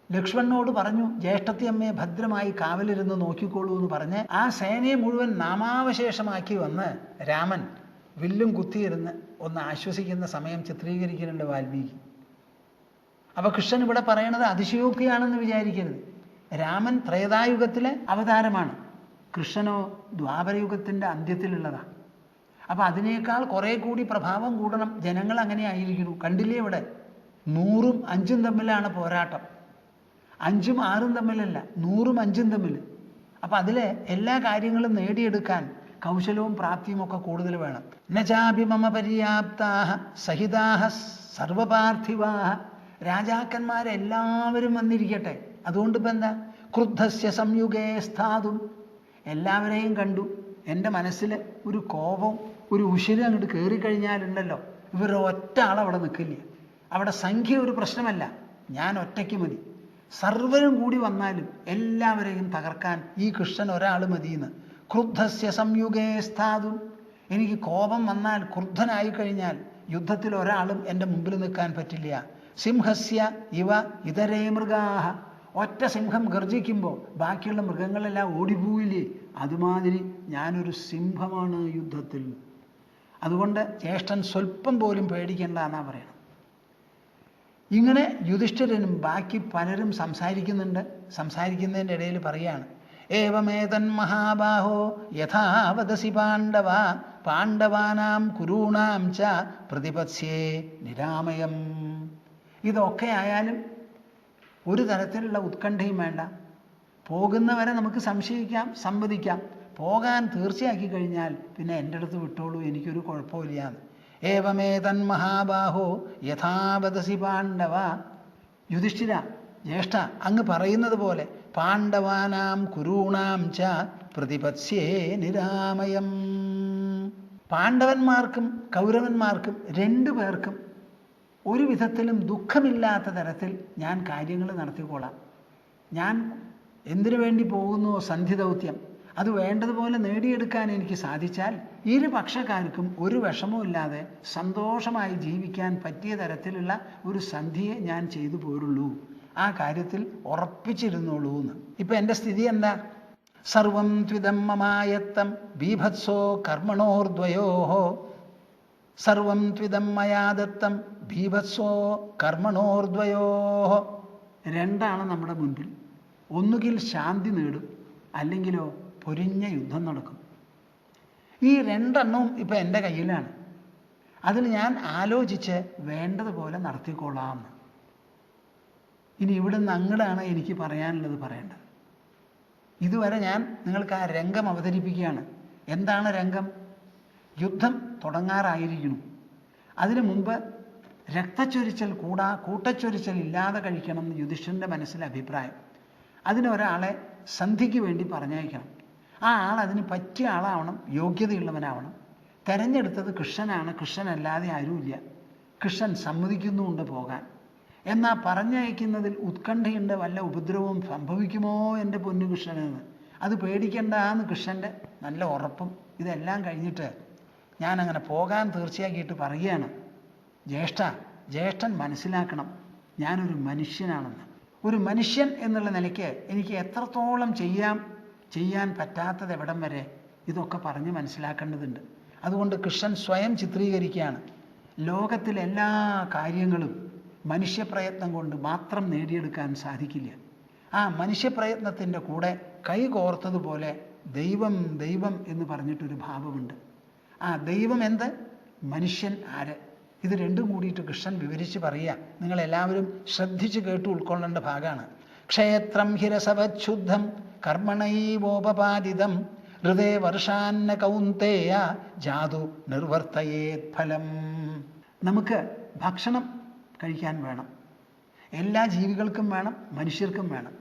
ലക്ഷ്മണനോട് പറഞ്ഞു, ജ്യേഷ്ഠത്തിയമ്മയെ ഭദ്രമായി കാവലിരുന്ന് നോക്കിക്കോളൂ എന്ന് പറഞ്ഞ് ആ സേനയെ മുഴുവൻ നാമാവശേഷമാക്കി വന്ന് രാമൻ വില്ലും കുത്തിയിരുന്ന് ഒന്ന് ആശ്വസിക്കുന്ന സമയം ചിത്രീകരിക്കുന്നുണ്ട് വാൽമീകി. അപ്പൊ കൃഷ്ണൻ ഇവിടെ പറയണത് അതിശയോക്തിയാണെന്ന് വിചാരിക്കരുത്. രാമൻ ത്രേതായുഗത്തിലെ അവതാരമാണ്, കൃഷ്ണനോ ദ്വാപരയുഗത്തിൻ്റെ അന്ത്യത്തിലുള്ളതാണ്. അപ്പൊ അതിനേക്കാൾ കുറെ കൂടി പ്രഭാവം കൂടണം. ജനങ്ങൾ അങ്ങനെ ആയിരിക്കുന്നു. കണ്ടില്ലേ ഇവിടെ 100ഉം 5ഉം തമ്മിലാണ് പോരാട്ടം. 5ഉം 6ഉം തമ്മിലല്ല, 100ഉം 5ഉം തമ്മിൽ. അപ്പൊ അതിലെ എല്ലാ കാര്യങ്ങളും നേടിയെടുക്കാൻ കൗശലവും പ്രാപ്തിയും ഒക്കെ കൂടുതൽ വേണം. നചാപി മമ പര്യാപ്താഹ സഹിതാഹ സർവപാർത്ഥിവാഹ. രാജാക്കന്മാരെല്ലാവരും വന്നിരിക്കട്ടെ. അതുകൊണ്ട് ഇപ്പം എന്താ, ക്രുദ്ധസ്യ സംയുഗേ സ്ഥാതും. എല്ലാവരെയും കണ്ടു. എൻ്റെ മനസ്സിൽ ഒരു കോപം, ഒരു ഉശിര് അങ്ങോട്ട് കയറിക്കഴിഞ്ഞാലുണ്ടല്ലോ, ഇവരുടെ ഒറ്റ ആളവിടെ നിൽക്കില്ല. അവിടെ സംഖ്യ ഒരു പ്രശ്നമല്ല, ഞാൻ ഒറ്റയ്ക്ക് മതി. സർവരും കൂടി വന്നാലും എല്ലാവരെയും തകർക്കാൻ ഈ കൃഷ്ണൻ ഒരാൾ മതിയെന്ന്. ക്രുദ്ധസ്യ സംയുഗേ സ്ഥാതും. എനിക്ക് കോപം വന്നാൽ, ക്രുദ്ധനായി കഴിഞ്ഞാൽ യുദ്ധത്തിൽ ഒരാളും എൻ്റെ മുമ്പിൽ നിൽക്കാൻ പറ്റില്ല. സിംഹസ്യ ഇവ ഇതരേ മൃഗാഹ. ഒറ്റ സിംഹം ഗർജിക്കുമ്പോൾ ബാക്കിയുള്ള മൃഗങ്ങളെല്ലാം ഓടിപ്പോയില്ലേ, അതുമാതിരി ഞാനൊരു സിംഹമാണ് യുദ്ധത്തിൽ. അതുകൊണ്ട് ജ്യേഷ്ഠൻ സ്വല്പം പോലും പേടിക്കണ്ട എന്നാണ് പറയണം. ഇങ്ങനെ യുധിഷ്ഠിരനും ബാക്കി പലരും സംസാരിക്കുന്നുണ്ട്. സംസാരിക്കുന്നതിൻ്റെ ഇടയിൽ പറയാണ്, ഏവമേതൻ മഹാബാഹോ യഥാവദസി പാണ്ഡവ പാണ്ഡവാനാം കുരൂണാം ച പ്രതിപത്സ്യേ നിരാമയം. ഇതൊക്കെ ആയാലും ഒരു തരത്തിലുള്ള ഉത്കണ്ഠയും വേണ്ട. പോകുന്നവരെ നമുക്ക് സംശയിക്കാം, സംവദിക്കാം. പോകാൻ തീർച്ചയാക്കി കഴിഞ്ഞാൽ പിന്നെ എൻ്റെ അടുത്ത് വിട്ടോളൂ, എനിക്കൊരു കുഴപ്പമില്ല. ഏവമേതൻ മഹാബാഹോ യഥാവദസി പാണ്ഡവ. യുധിഷ്ഠിര, ജ്യേഷ്ഠ, അങ്ങ് പറയുന്നത് പോലെ പാണ്ഡവാനാം കുരൂണാം ച പ്രതിപത്സ്യേ നിരാമയം. പാണ്ഡവന്മാർക്കും കൗരവന്മാർക്കും രണ്ടു പേർക്കും ഒരു വിധത്തിലും ദുഃഖമില്ലാത്ത തരത്തിൽ ഞാൻ കാര്യങ്ങൾ നടത്തിക്കൊള്ളാം. ഞാൻ എന്തിനു വേണ്ടി പോകുന്നുവോ സന്ധിദൗത്യം, അത് വേണ്ടതുപോലെ നേടിയെടുക്കാൻ എനിക്ക് സാധിച്ചാൽ ഇരുപക്ഷക്കാർക്കും ഒരു വിഷമവും ഇല്ലാതെ സന്തോഷമായി ജീവിക്കാൻ പറ്റിയ തരത്തിലുള്ള ഒരു സന്ധിയെ ഞാൻ ചെയ്തു പോരുള്ളൂ. ആ കാര്യത്തിൽ ഉറപ്പിച്ചിരുന്നോളൂ എന്ന്. ഇപ്പം എൻ്റെ സ്ഥിതി എന്താ? സർവം ത്വിദം മമായത്തം ബീഭത്സോ കർമ്മണോർദ്വയോ. സർവം ത്വിദം മയാദത്തം ബീഭത്സോ കർമ്മണോർദ്വയോ. രണ്ടാണ് നമ്മുടെ മുൻപിൽ. ഒന്നുകിൽ ശാന്തി നേടും, അല്ലെങ്കിലോ പൊരിഞ്ഞ യുദ്ധം നടക്കും. ഈ രണ്ടെണ്ണവും ഇപ്പം എൻ്റെ കയ്യിലാണ്. അതിൽ ഞാൻ ആലോചിച്ച് വേണ്ടതുപോലെ നടത്തിക്കൊള്ളാം. ഇനി ഇവിടുന്ന് അങ്ങടാണ് എനിക്ക് പറയാനുള്ളത് പറയേണ്ടത്. ഇതുവരെ ഞാൻ നിങ്ങൾക്ക് ആ രംഗം അവതരിപ്പിക്കുകയാണ്. എന്താണ് രംഗം? യുദ്ധം തുടങ്ങാറായിരിക്കുന്നു. അതിനു മുമ്പ് രക്തച്ചൊരിച്ചൽ കൂട്ടച്ചൊരിച്ചൽ ഇല്ലാതെ കഴിക്കണം എന്ന് യുധിഷ്ഠിരൻ്റെ മനസ്സിലെ അഭിപ്രായം. അതിനൊരാളെ സന്ധിക്ക് വേണ്ടി പറഞ്ഞയക്കണം. ആ ആൾ അതിന് പറ്റിയ ആളാവണം, യോഗ്യതയുള്ളവനാവണം. തെരഞ്ഞെടുത്തത് കൃഷ്ണനാണ്. കൃഷ്ണനല്ലാതെ ആരുമില്ല. കൃഷ്ണൻ സമ്മതിക്കുന്നുമുണ്ട് പോകാൻ. എന്നാൽ പറഞ്ഞയക്കുന്നതിൽ ഉത്കണ്ഠയുണ്ട്, വല്ല ഉപദ്രവവും സംഭവിക്കുമോ എൻ്റെ പൊന്നു കൃഷ്ണനെന്ന്. അത് പേടിക്കണ്ടെന്ന് കൃഷ്ണൻ്റെ നല്ല ഉറപ്പും. ഇതെല്ലാം കഴിഞ്ഞിട്ട് ഞാനങ്ങനെ പോകാൻ തീർച്ചയാക്കിയിട്ട് പറയുകയാണ്, ജ്യേഷ്ഠൻ മനസ്സിലാക്കണം, ഞാനൊരു മനുഷ്യനാണെന്ന്. ഒരു മനുഷ്യൻ എന്നുള്ള നിലയ്ക്ക് എനിക്ക് എത്രത്തോളം ചെയ്യാൻ പറ്റാത്തത് എവിടം വരെ, ഇതൊക്കെ പറഞ്ഞ് മനസ്സിലാക്കേണ്ടതുണ്ട്. അതുകൊണ്ട് കൃഷ്ണൻ സ്വയം ചിത്രീകരിക്കുകയാണ്. ലോകത്തിലെല്ലാ കാര്യങ്ങളും മനുഷ്യപ്രയത്നം കൊണ്ട് മാത്രം നേടിയെടുക്കാൻ സാധിക്കില്ല. ആ മനുഷ്യപ്രയത്നത്തിൻ്റെ കൂടെ കൈകോർത്തതുപോലെ ദൈവം എന്ന് പറഞ്ഞിട്ടൊരു ഭാവമുണ്ട്. ആ ദൈവം എന്ത്, മനുഷ്യൻ ആര്, ഇത് രണ്ടും കൂടിയിട്ട് കൃഷ്ണൻ വിവരിച്ച് പറയുക. നിങ്ങളെല്ലാവരും ശ്രദ്ധിച്ച് കേട്ട് ഉൾക്കൊള്ളേണ്ട ഭാഗമാണ്. ക്ഷേത്രം ഹിരസവച്ഛുദ്ധം കർമ്മണൈവോപപാദിതം ഹൃദേ വർഷാന്ന കൗന്തേയ ജാതു നിർവർത്തയേത് ഫലം. നമുക്ക് ഭക്ഷണം കഴിക്കാൻ വേണം. എല്ലാ ജീവികൾക്കും വേണം, മനുഷ്യർക്കും വേണം.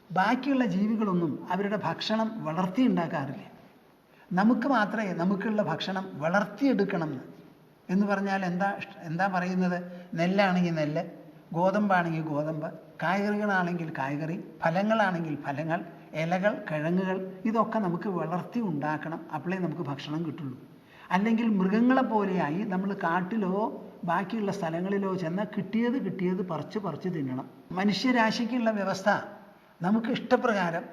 ബാക്കിയുള്ള ജീവികളൊന്നും അവരുടെ ഭക്ഷണം വളർത്തിയുണ്ടാക്കാറില്ല. നമുക്ക് മാത്രമേ നമുക്കുള്ള ഭക്ഷണം വളർത്തിയെടുക്കണം എന്ന് പറഞ്ഞാൽ എന്താ പറയുന്നത്? നെല്ലാണെങ്കിൽ നെല്ല്, ഗോതമ്പാണെങ്കിൽ ഗോതമ്പ്, കായ്കറികളാണെങ്കിൽ കായ്കറി, ഫലങ്ങളാണെങ്കിൽ ഫലങ്ങൾ, ഇലകൾ, കിഴങ്ങുകൾ, ഇതൊക്കെ നമുക്ക് വളർത്തി ഉണ്ടാക്കണം. അപ്പോഴേ നമുക്ക് ഭക്ഷണം കിട്ടുള്ളൂ. അല്ലെങ്കിൽ മൃഗങ്ങളെ പോലെയായി നമ്മൾ കാട്ടിലോ ബാക്കിയുള്ള സ്ഥലങ്ങളിലോ ചെന്നാൽ കിട്ടിയത് പറിച്ച് തിന്നണം. മനുഷ്യരാശിക്കുള്ള വ്യവസ്ഥ നമുക്ക് ഇഷ്ടപ്രകാരം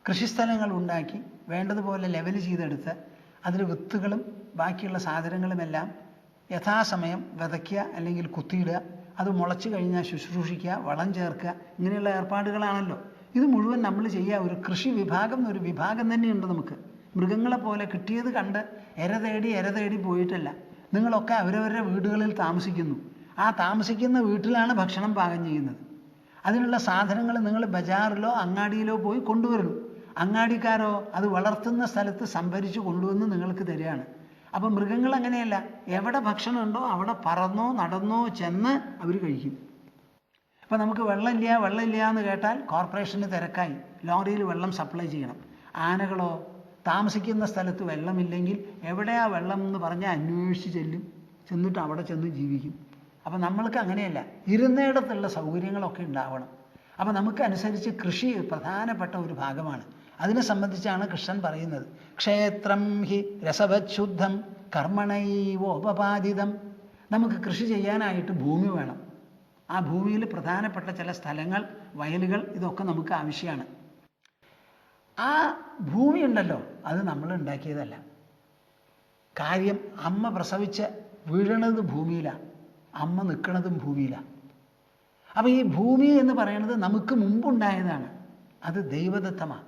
കൃഷിസ്ഥലങ്ങൾ ഉണ്ടാക്കി വേണ്ടതുപോലെ ലെവൽ ചെയ്തെടുത്ത് അതിൽ വിത്തുകളും ബാക്കിയുള്ള സാധനങ്ങളുമെല്ലാം യഥാസമയം വിതയ്ക്കുക അല്ലെങ്കിൽ കുത്തിയിടുക, അത് മുളച്ചു കഴിഞ്ഞാൽ ശുശ്രൂഷിക്കുക, വളം ചേർക്കുക, ഇങ്ങനെയുള്ള ഏർപ്പാടുകളാണല്ലോ. ഇത് മുഴുവൻ നമ്മൾ ചെയ്യുക. ഒരു കൃഷി വിഭാഗം എന്നൊരു വിഭാഗം തന്നെയുണ്ട് നമുക്ക്. മൃഗങ്ങളെ പോലെ കിട്ടിയത് കണ്ട് എര തേടി പോയിട്ടല്ല. നിങ്ങളൊക്കെ അവരവരുടെ വീടുകളിൽ താമസിക്കുന്നു. ആ താമസിക്കുന്ന വീട്ടിലാണ് ഭക്ഷണം പാകം ചെയ്യുന്നത്. അതിനുള്ള സാധനങ്ങൾ നിങ്ങൾ ബജാറിലോ അങ്ങാടിയിലോ പോയി കൊണ്ടുവരുന്നു. അങ്ങാടിക്കാരോ അത് വളർത്തുന്ന സ്ഥലത്ത് സംഭരിച്ച് കൊണ്ടുവന്ന് നിങ്ങൾക്ക് തരികയാണ്. അപ്പം മൃഗങ്ങൾ അങ്ങനെയല്ല. എവിടെ ഭക്ഷണമുണ്ടോ അവിടെ പറന്നോ നടന്നോ ചെന്ന് അവർ കഴിക്കും. ഇപ്പം നമുക്ക് വെള്ളമില്ല എന്ന് കേട്ടാൽ കോർപ്പറേഷന് തിരക്കായി ലോറിയിൽ വെള്ളം സപ്ലൈ ചെയ്യണം. ആനകളോ താമസിക്കുന്ന സ്ഥലത്ത് വെള്ളമില്ലെങ്കിൽ എവിടെയാ വെള്ളം എന്ന് പറഞ്ഞാൽ അന്വേഷിച്ച് ചെന്നിട്ട് അവിടെ ചെന്ന് ജീവിക്കും. അപ്പം നമ്മൾക്ക് അങ്ങനെയല്ല, ഇരുന്നിടത്തുള്ള സൗകര്യങ്ങളൊക്കെ ഉണ്ടാവണം. അപ്പം നമുക്കനുസരിച്ച് കൃഷി പ്രധാനപ്പെട്ട ഒരു ഭാഗമാണ്. അതിനെ സംബന്ധിച്ചാണ് കൃഷ്ണൻ പറയുന്നത്. ക്ഷേത്രം ഹി രസവച്ഛുദ്ധം കർമ്മണൈവോപപാദിതം. നമുക്ക് കൃഷി ചെയ്യാനായിട്ട് ഭൂമി വേണം. ആ ഭൂമിയിൽ പ്രധാനപ്പെട്ട ചില സ്ഥലങ്ങൾ, വയലുകൾ, ഇതൊക്കെ നമുക്ക് ആവശ്യമാണ്. ആ ഭൂമി ഉണ്ടല്ലോ, അത് നമ്മൾ ഉണ്ടാക്കിയതല്ല. കാര്യം അമ്മ പ്രസവിച്ച് വീഴണത് ഭൂമിയിലാണ്, അമ്മ നിൽക്കുന്നതും ഭൂമിയിലാണ്. അപ്പം ഈ ഭൂമി എന്ന് പറയുന്നത് നമുക്ക് മുമ്പുണ്ടായതാണ്. അത് ദൈവദത്തമാണ്.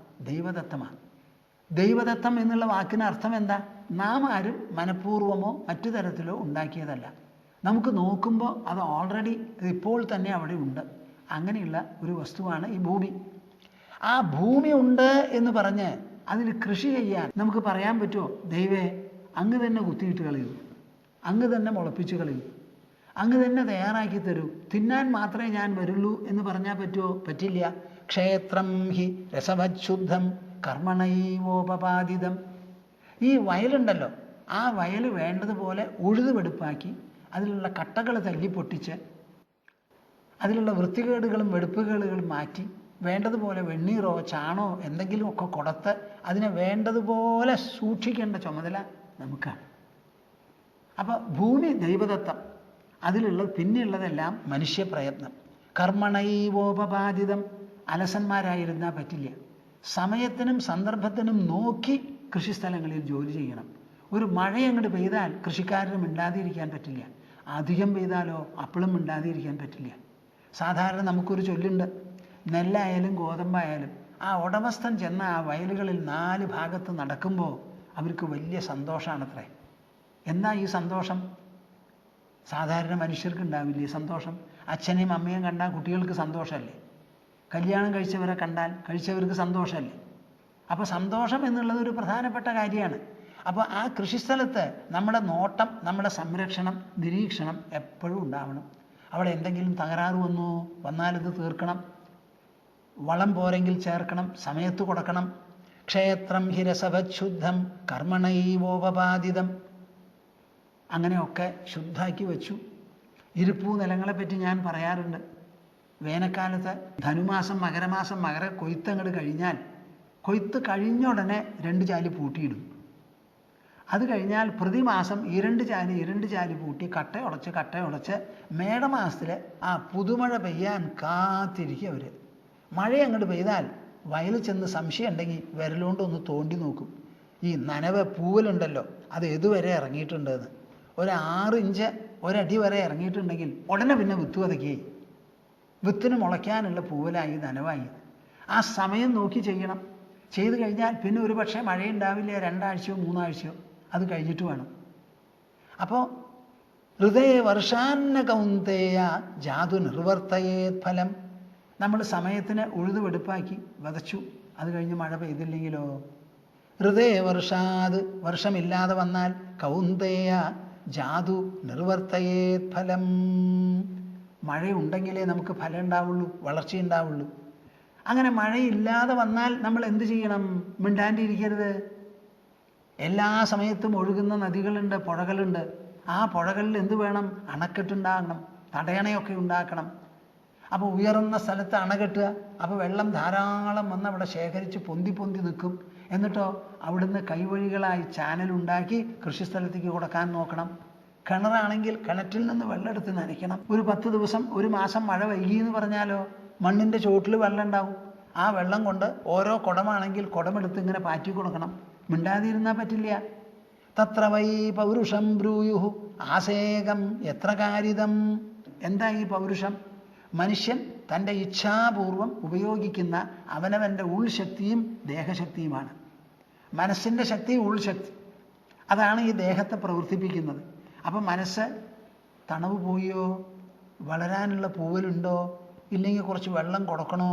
ദൈവദത്തം എന്നുള്ള വാക്കിന് അർത്ഥം എന്താ? നാം ആരും മനഃപൂർവമോ മറ്റു തരത്തിലോ ഉണ്ടാക്കിയതല്ല. നമുക്ക് നോക്കുമ്പോൾ അത് ഓൾറെഡി ഇപ്പോൾ തന്നെ അവിടെ ഉണ്ട്. അങ്ങനെയുള്ള ഒരു വസ്തുവാണ് ഈ ഭൂമി. ആ ഭൂമി ഉണ്ട് എന്ന് പറഞ്ഞ് അതിൽ കൃഷി ചെയ്യാൻ നമുക്ക് പറയാൻ പറ്റുമോ? ദൈവേ, അങ്ങ് തന്നെ കുത്തിയിട്ട് കളയൂ, അങ്ങ് തന്നെ മുളപ്പിച്ച് കളയൂ, അങ്ങ് തന്നെ തയ്യാറാക്കി തരൂ, തിന്നാൻ മാത്രമേ ഞാൻ വരുള്ളൂ എന്ന് പറഞ്ഞാൽ പറ്റുമോ? പറ്റില്ല. ക്ഷേത്രം ഹി രസവച്ഛുദ്ധം കർമ്മണൈവോപപാദിതം. ഈ വയലുണ്ടല്ലോ, ആ വയൽ വേണ്ടതുപോലെ ഉഴുതുവെടുപ്പാക്കി അതിലുള്ള കട്ടകൾ തല്ലി പൊട്ടിച്ച് അതിലുള്ള വൃത്തികേടുകളും വെടുപ്പുകേടുകളും മാറ്റി വേണ്ടതുപോലെ വെണ്ണീറോ ചാണോ എന്തെങ്കിലുമൊക്കെ കൊടുത്ത് അതിനെ വേണ്ടതുപോലെ സൂക്ഷിക്കേണ്ട ചുമതല നമുക്കാണ്. അപ്പോൾ ഭൂമി ദൈവദത്തം, പിന്നെയുള്ളതെല്ലാം മനുഷ്യപ്രയത്നം. കർമ്മണൈവോപപാദിതം. അലസന്മാരായിരുന്നാൽ പറ്റില്ല. സമയത്തിനും സന്ദർഭത്തിനും നോക്കി കൃഷിസ്ഥലങ്ങളിൽ ജോലി ചെയ്യണം. ഒരു മഴയങ്ങോട്ട് പെയ്താൽ കൃഷിക്കാരന് മിണ്ടാതിരിക്കാൻ പറ്റില്ല. അധികം പെയ്താലോ അപ്പോഴും മിണ്ടാതിരിക്കാൻ പറ്റില്ല. സാധാരണ നമുക്കൊരു ചൊല്ലുണ്ട്, നെല്ലായാലും ഗോതമ്പായാലും ആ ഉടമസ്ഥൻ ചെന്ന ആ വയലുകളിൽ 4 ഭാഗത്ത് നടക്കുമ്പോൾ അവർക്ക് വലിയ സന്തോഷമാണത്രേ. എന്നാ ഈ സന്തോഷം? സാധാരണ മനുഷ്യർക്ക് ഉണ്ടാവില്ലേ സന്തോഷം? അച്ഛനെയും അമ്മയും കണ്ടാൽ കുട്ടികൾക്ക് സന്തോഷമല്ലേ? കല്യാണം കഴിച്ചവർക്ക് സന്തോഷമല്ലേ? അപ്പോൾ സന്തോഷം എന്നുള്ളത് ഒരു പ്രധാനപ്പെട്ട കാര്യമാണ്. അപ്പോൾ ആ കൃഷിസ്ഥലത്ത് നമ്മുടെ നോട്ടം, നമ്മുടെ സംരക്ഷണം, നിരീക്ഷണം എപ്പോഴും ഉണ്ടാവണം. അവിടെ എന്തെങ്കിലും തകരാറ് വന്നാലിത് തീർക്കണം. വളം പോരെങ്കിൽ ചേർക്കണം, സമയത്ത് കൊടുക്കണം. ക്ഷേത്രം ഹി രസവച്ഛുദ്ധം കർമ്മണൈവോപപാദിതം. അങ്ങനെയൊക്കെ ശുദ്ധാക്കി വെച്ചു. ഇരിപ്പൂ നിലങ്ങളെപ്പറ്റി ഞാൻ പറയാറുണ്ട്. വേനൽക്കാലത്ത് ധനുമാസം, മകരമാസം, കൊയ്ത്തങ്ങോട്ട് കഴിഞ്ഞാൽ, കൊയ്ത്ത് കഴിഞ്ഞ ഉടനെ 2 ചാല് പൂട്ടിയിടും. അത് കഴിഞ്ഞാൽ പ്രതിമാസം 2 ചാല് പൂട്ടി കട്ടയുടച്ച് മേടമാസത്തിൽ ആ പുതുമഴ പെയ്യാൻ കാത്തിരിക്കും അവർ. മഴ അങ്ങോട്ട് പെയ്താൽ വയലിൽ ചെന്ന് സംശയം ഉണ്ടെങ്കിൽ വിരലുകൊണ്ട് ഒന്ന് തോണ്ടി നോക്കും. ഈ നനവ് പൂവലുണ്ടല്ലോ അത് ഏതുവരെ ഇറങ്ങിയിട്ടുണ്ടെന്ന്. ഒരു 6 ഇഞ്ച് 1 അടി വരെ ഇറങ്ങിയിട്ടുണ്ടെങ്കിൽ ഉടനെ പിന്നെ വിത്ത് വിതയ്ക്കുകയായി. വിത്തിന് മുളയ്ക്കാനുള്ള പൂവലായി, നനവായി. ആ സമയം നോക്കി ചെയ്യണം. ചെയ്തു കഴിഞ്ഞാൽ പിന്നെ ഒരു പക്ഷേ മഴയുണ്ടാവില്ല, 2 ആഴ്ചയോ 3 ആഴ്ചയോ, അത് കഴിഞ്ഞിട്ട് വേണം. അപ്പോൾ ഹൃദയ വർഷാന്ന കൗന്ദേയ ജാതു നിർവർത്തയേത് ഫലം. നമ്മൾ സമയത്തിന് ഉഴുതുവെടുപ്പാക്കി വിതച്ചു, അത് കഴിഞ്ഞ് മഴ പെയ്തില്ലെങ്കിലോ? ഹൃദയ വർഷാത്, വർഷമില്ലാതെ വന്നാൽ കൗന്ദേയ ജാതു നിർവർത്തയേത് ഫലം. മഴയുണ്ടെങ്കിലേ നമുക്ക് ഫലം ഉണ്ടാവുള്ളൂ, വളർച്ചയുണ്ടാവുള്ളൂ. അങ്ങനെ മഴയില്ലാതെ വന്നാൽ നമ്മൾ എന്ത് ചെയ്യണം? മിണ്ടാണ്ടിരിക്കരുത്. എല്ലാ സമയത്തും ഒഴുകുന്ന നദികളുണ്ട്, പുഴകളുണ്ട്. ആ പുഴകളിൽ എന്ത് വേണം? അണക്കെട്ടുണ്ടാകണം, തടയണയൊക്കെ ഉണ്ടാക്കണം. അപ്പോൾ ഉയർന്ന സ്ഥലത്ത് അണ കെട്ടുക. അപ്പോൾ വെള്ളം ധാരാളം വന്ന് അവിടെ ശേഖരിച്ച് പൊന്തി നിൽക്കും. എന്നിട്ടോ അവിടുന്ന് കൈവഴികളായി ചാനലുണ്ടാക്കി കൃഷിസ്ഥലത്തേക്ക് കൊടുക്കാൻ നോക്കണം. കിണറാണെങ്കിൽ കിണറ്റിൽ നിന്ന് വെള്ളം എടുത്ത് നനയ്ക്കണം. ഒരു 10 ദിവസം 1 മാസം മഴ വൈകി എന്ന് പറഞ്ഞാലോ മണ്ണിൻ്റെ ചോട്ടിൽ വെള്ളം ഉണ്ടാവും. ആ വെള്ളം കൊണ്ട് ഓരോ കുടമാണെങ്കിൽ കുടമെടുത്ത് ഇങ്ങനെ പാറ്റി കൊടുക്കണം. മിണ്ടാതിരുന്നാൽ പറ്റില്ല. തത്ര വൈ പൗരുഷം ബ്രൂയുഹു ആസേകം എത്ര കാരിതം. എന്താ ഈ പൗരുഷം? മനുഷ്യൻ തൻ്റെ ഇച്ഛാപൂർവം ഉപയോഗിക്കുന്ന അവനവൻ്റെ ഉൾശക്തിയും ദേഹശക്തിയുമാണ്. മനസ്സിൻ്റെ ശക്തി ഉൾശക്തി, അതാണ് ഈ ദേഹത്തെ പ്രവർത്തിപ്പിക്കുന്നത്. അപ്പം മനസ്സ് തണവ് പോയോ, വളരാനുള്ള പൂവലുണ്ടോ, ഇല്ലെങ്കിൽ കുറച്ച് വെള്ളം കൊടുക്കണോ,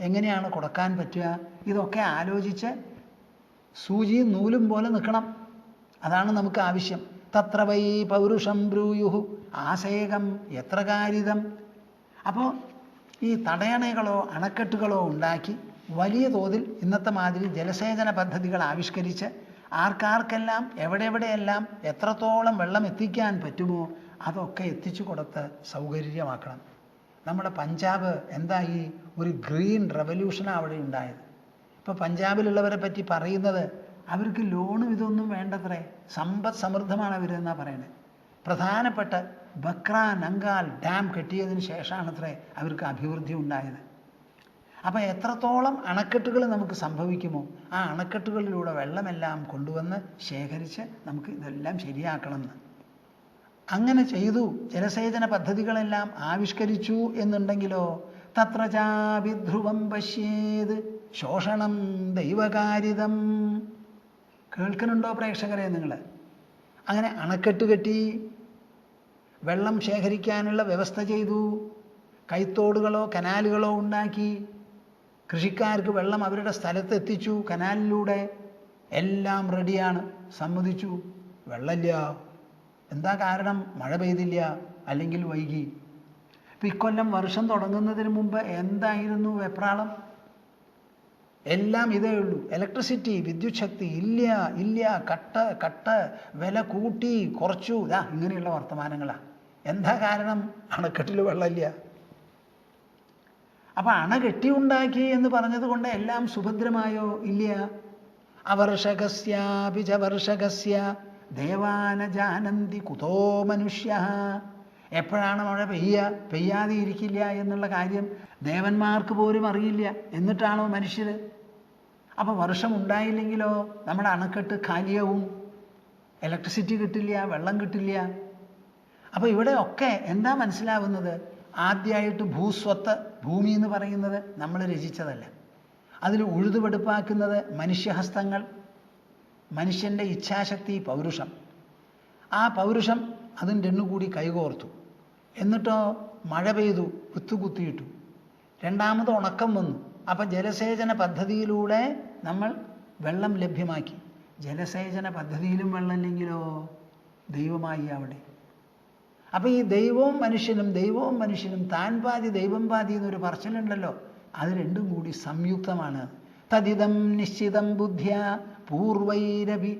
എങ്ങനെയാണ് കൊടുക്കാൻ പറ്റുക, ഇതൊക്കെ ആലോചിച്ച് സൂചിയും നൂലും പോലെ നിൽക്കണം. അതാണ് നമുക്ക് ആവശ്യം. തത്ര വൈ പൗരുഷം ബ്രൂയുഹു ആസേകം എത്ര കാരിതം. അപ്പോൾ ഈ തടയണകളോ അണക്കെട്ടുകളോ ഉണ്ടാക്കി വലിയ തോതിൽ ഇന്നത്തെ മാതിരി ജലസേചന പദ്ധതികൾ ആവിഷ്കരിച്ച് ആർക്കാർക്കെല്ലാം എവിടെയെല്ലാം എത്രത്തോളം വെള്ളം എത്തിക്കാൻ പറ്റുമോ അതൊക്കെ എത്തിച്ചു കൊടുത്ത് സൗകര്യമാക്കണം. നമ്മുടെ പഞ്ചാബ് എന്തായി, ഒരു ഗ്രീൻ റവല്യൂഷനാണ് അവിടെ ഉണ്ടായത്. ഇപ്പോൾ പഞ്ചാബിലുള്ളവരെ പറ്റി പറയുന്നത് അവർക്ക് ലോണും ഇതൊന്നും വേണ്ടത്രേ, സമ്പദ് സമൃദ്ധമാണ് അവരെന്നാണ് പറയുന്നത്. പ്രധാനപ്പെട്ട ബക്ര നങ്കാൽ ഡാം കെട്ടിയതിന് ശേഷമാണത്രേ അവർക്ക് അഭിവൃദ്ധി ഉണ്ടായത്. അപ്പം എത്രത്തോളം അണക്കെട്ടുകൾ നമുക്ക് സംഭവിക്കുമോ ആ അണക്കെട്ടുകളിലൂടെ വെള്ളമെല്ലാം കൊണ്ടുവന്ന് ശേഖരിച്ച് നമുക്ക് ഇതെല്ലാം ശരിയാക്കണമെന്ന്. അങ്ങനെ ചെയ്തു, ജലസേചന പദ്ധതികളെല്ലാം ആവിഷ്കരിച്ചു എന്നുണ്ടെങ്കിലോ തത്ര ചാപി ധ്രുവം പശ്യേത് ശോഷണം ദൈവകാരിതം. കേൾക്കുന്നുണ്ടോ പ്രേക്ഷകരെ നിങ്ങൾ? അങ്ങനെ അണക്കെട്ട് കെട്ടി വെള്ളം ശേഖരിക്കാനുള്ള വ്യവസ്ഥ ചെയ്തു, കൈത്തോടുകളോ കനാലുകളോ ഉണ്ടാക്കി, കൃഷിക്കാർക്ക് വെള്ളം അവരുടെ സ്ഥലത്ത് എത്തിച്ചു കനാലിലൂടെ. എല്ലാം റെഡിയാണ്, സമ്മതിച്ചു. വെള്ളമില്ല. എന്താ കാരണം? മഴ പെയ്തില്ല, അല്ലെങ്കിൽ വൈകി. ഇപ്പം ഇക്കൊല്ലം വർഷം തുടങ്ങുന്നതിന് മുമ്പ് എന്തായിരുന്നു വെപ്രാളം? എല്ലാം ഇതേ ഉള്ളൂ. ഇലക്ട്രിസിറ്റി, വിദ്യുത് ശക്തി ഇല്ല, കട്ട്, വില കൂട്ടി, കുറച്ചു, ഇങ്ങനെയുള്ള വർത്തമാനങ്ങളാണ്. എന്താ കാരണം? അണക്കെട്ടിൽ വെള്ളമില്ല. അപ്പം അണ കെട്ടിയുണ്ടാക്കി എന്ന് പറഞ്ഞത് കൊണ്ട് എല്ലാം സുഭദ്രമായോ? ഇല്ല. അവർഷകസ്യാപി ച വർഷകസ്യ ദേവാന ജാനന്തി കുതോ മനുഷ്യ. എപ്പോഴാണ് മഴ പെയ്യാതെ ഇരിക്കില്ല എന്നുള്ള കാര്യം ദേവന്മാർക്ക് പോലും അറിയില്ല. എന്നിട്ടാണോ മനുഷ്യർ? അപ്പോൾ വർഷം ഉണ്ടായില്ലെങ്കിലോ നമ്മുടെ അണക്കെട്ട് കാലിയാവും, ഇലക്ട്രിസിറ്റി കിട്ടില്ല, വെള്ളം കിട്ടില്ല. അപ്പോൾ ഇവിടെ ഒക്കെ എന്താ മനസ്സിലാവുന്നത്? ആദ്യമായിട്ട് ഭൂസ്വത്ത്, ഭൂമി എന്ന് പറയുന്നത് നമ്മൾ രചിച്ചതല്ല. അതിൽ ഉഴുതുപെടുപ്പാക്കുന്നത് മനുഷ്യഹസ്തങ്ങൾ, മനുഷ്യൻ്റെ ഇച്ഛാശക്തി, പൗരുഷം. ആ പൗരുഷം അതിൻ്റെ എണ്ണുകൂടി കൈകോർത്തു. എന്നിട്ടോ മഴ പെയ്തു, കുത്തുകുത്തിയിട്ടു. രണ്ടാമത് ഉണക്കം വന്നു. അപ്പം ജലസേചന പദ്ധതിയിലൂടെ നമ്മൾ വെള്ളം ലഭ്യമാക്കി. ജലസേചന പദ്ധതിയിലും വെള്ളമില്ലെങ്കിലോ ദൈവമായി അവിടെ. അപ്പം ഈ ദൈവവും മനുഷ്യനും താൻ പാതി ദൈവം പാതി എന്നൊരു പറച്ചിലുണ്ടല്ലോ, അത് രണ്ടും കൂടി സംയുക്തമാണ്. തദിദം നിശ്ചിതം ബുദ്ധ്യ പൂർവൈരഭി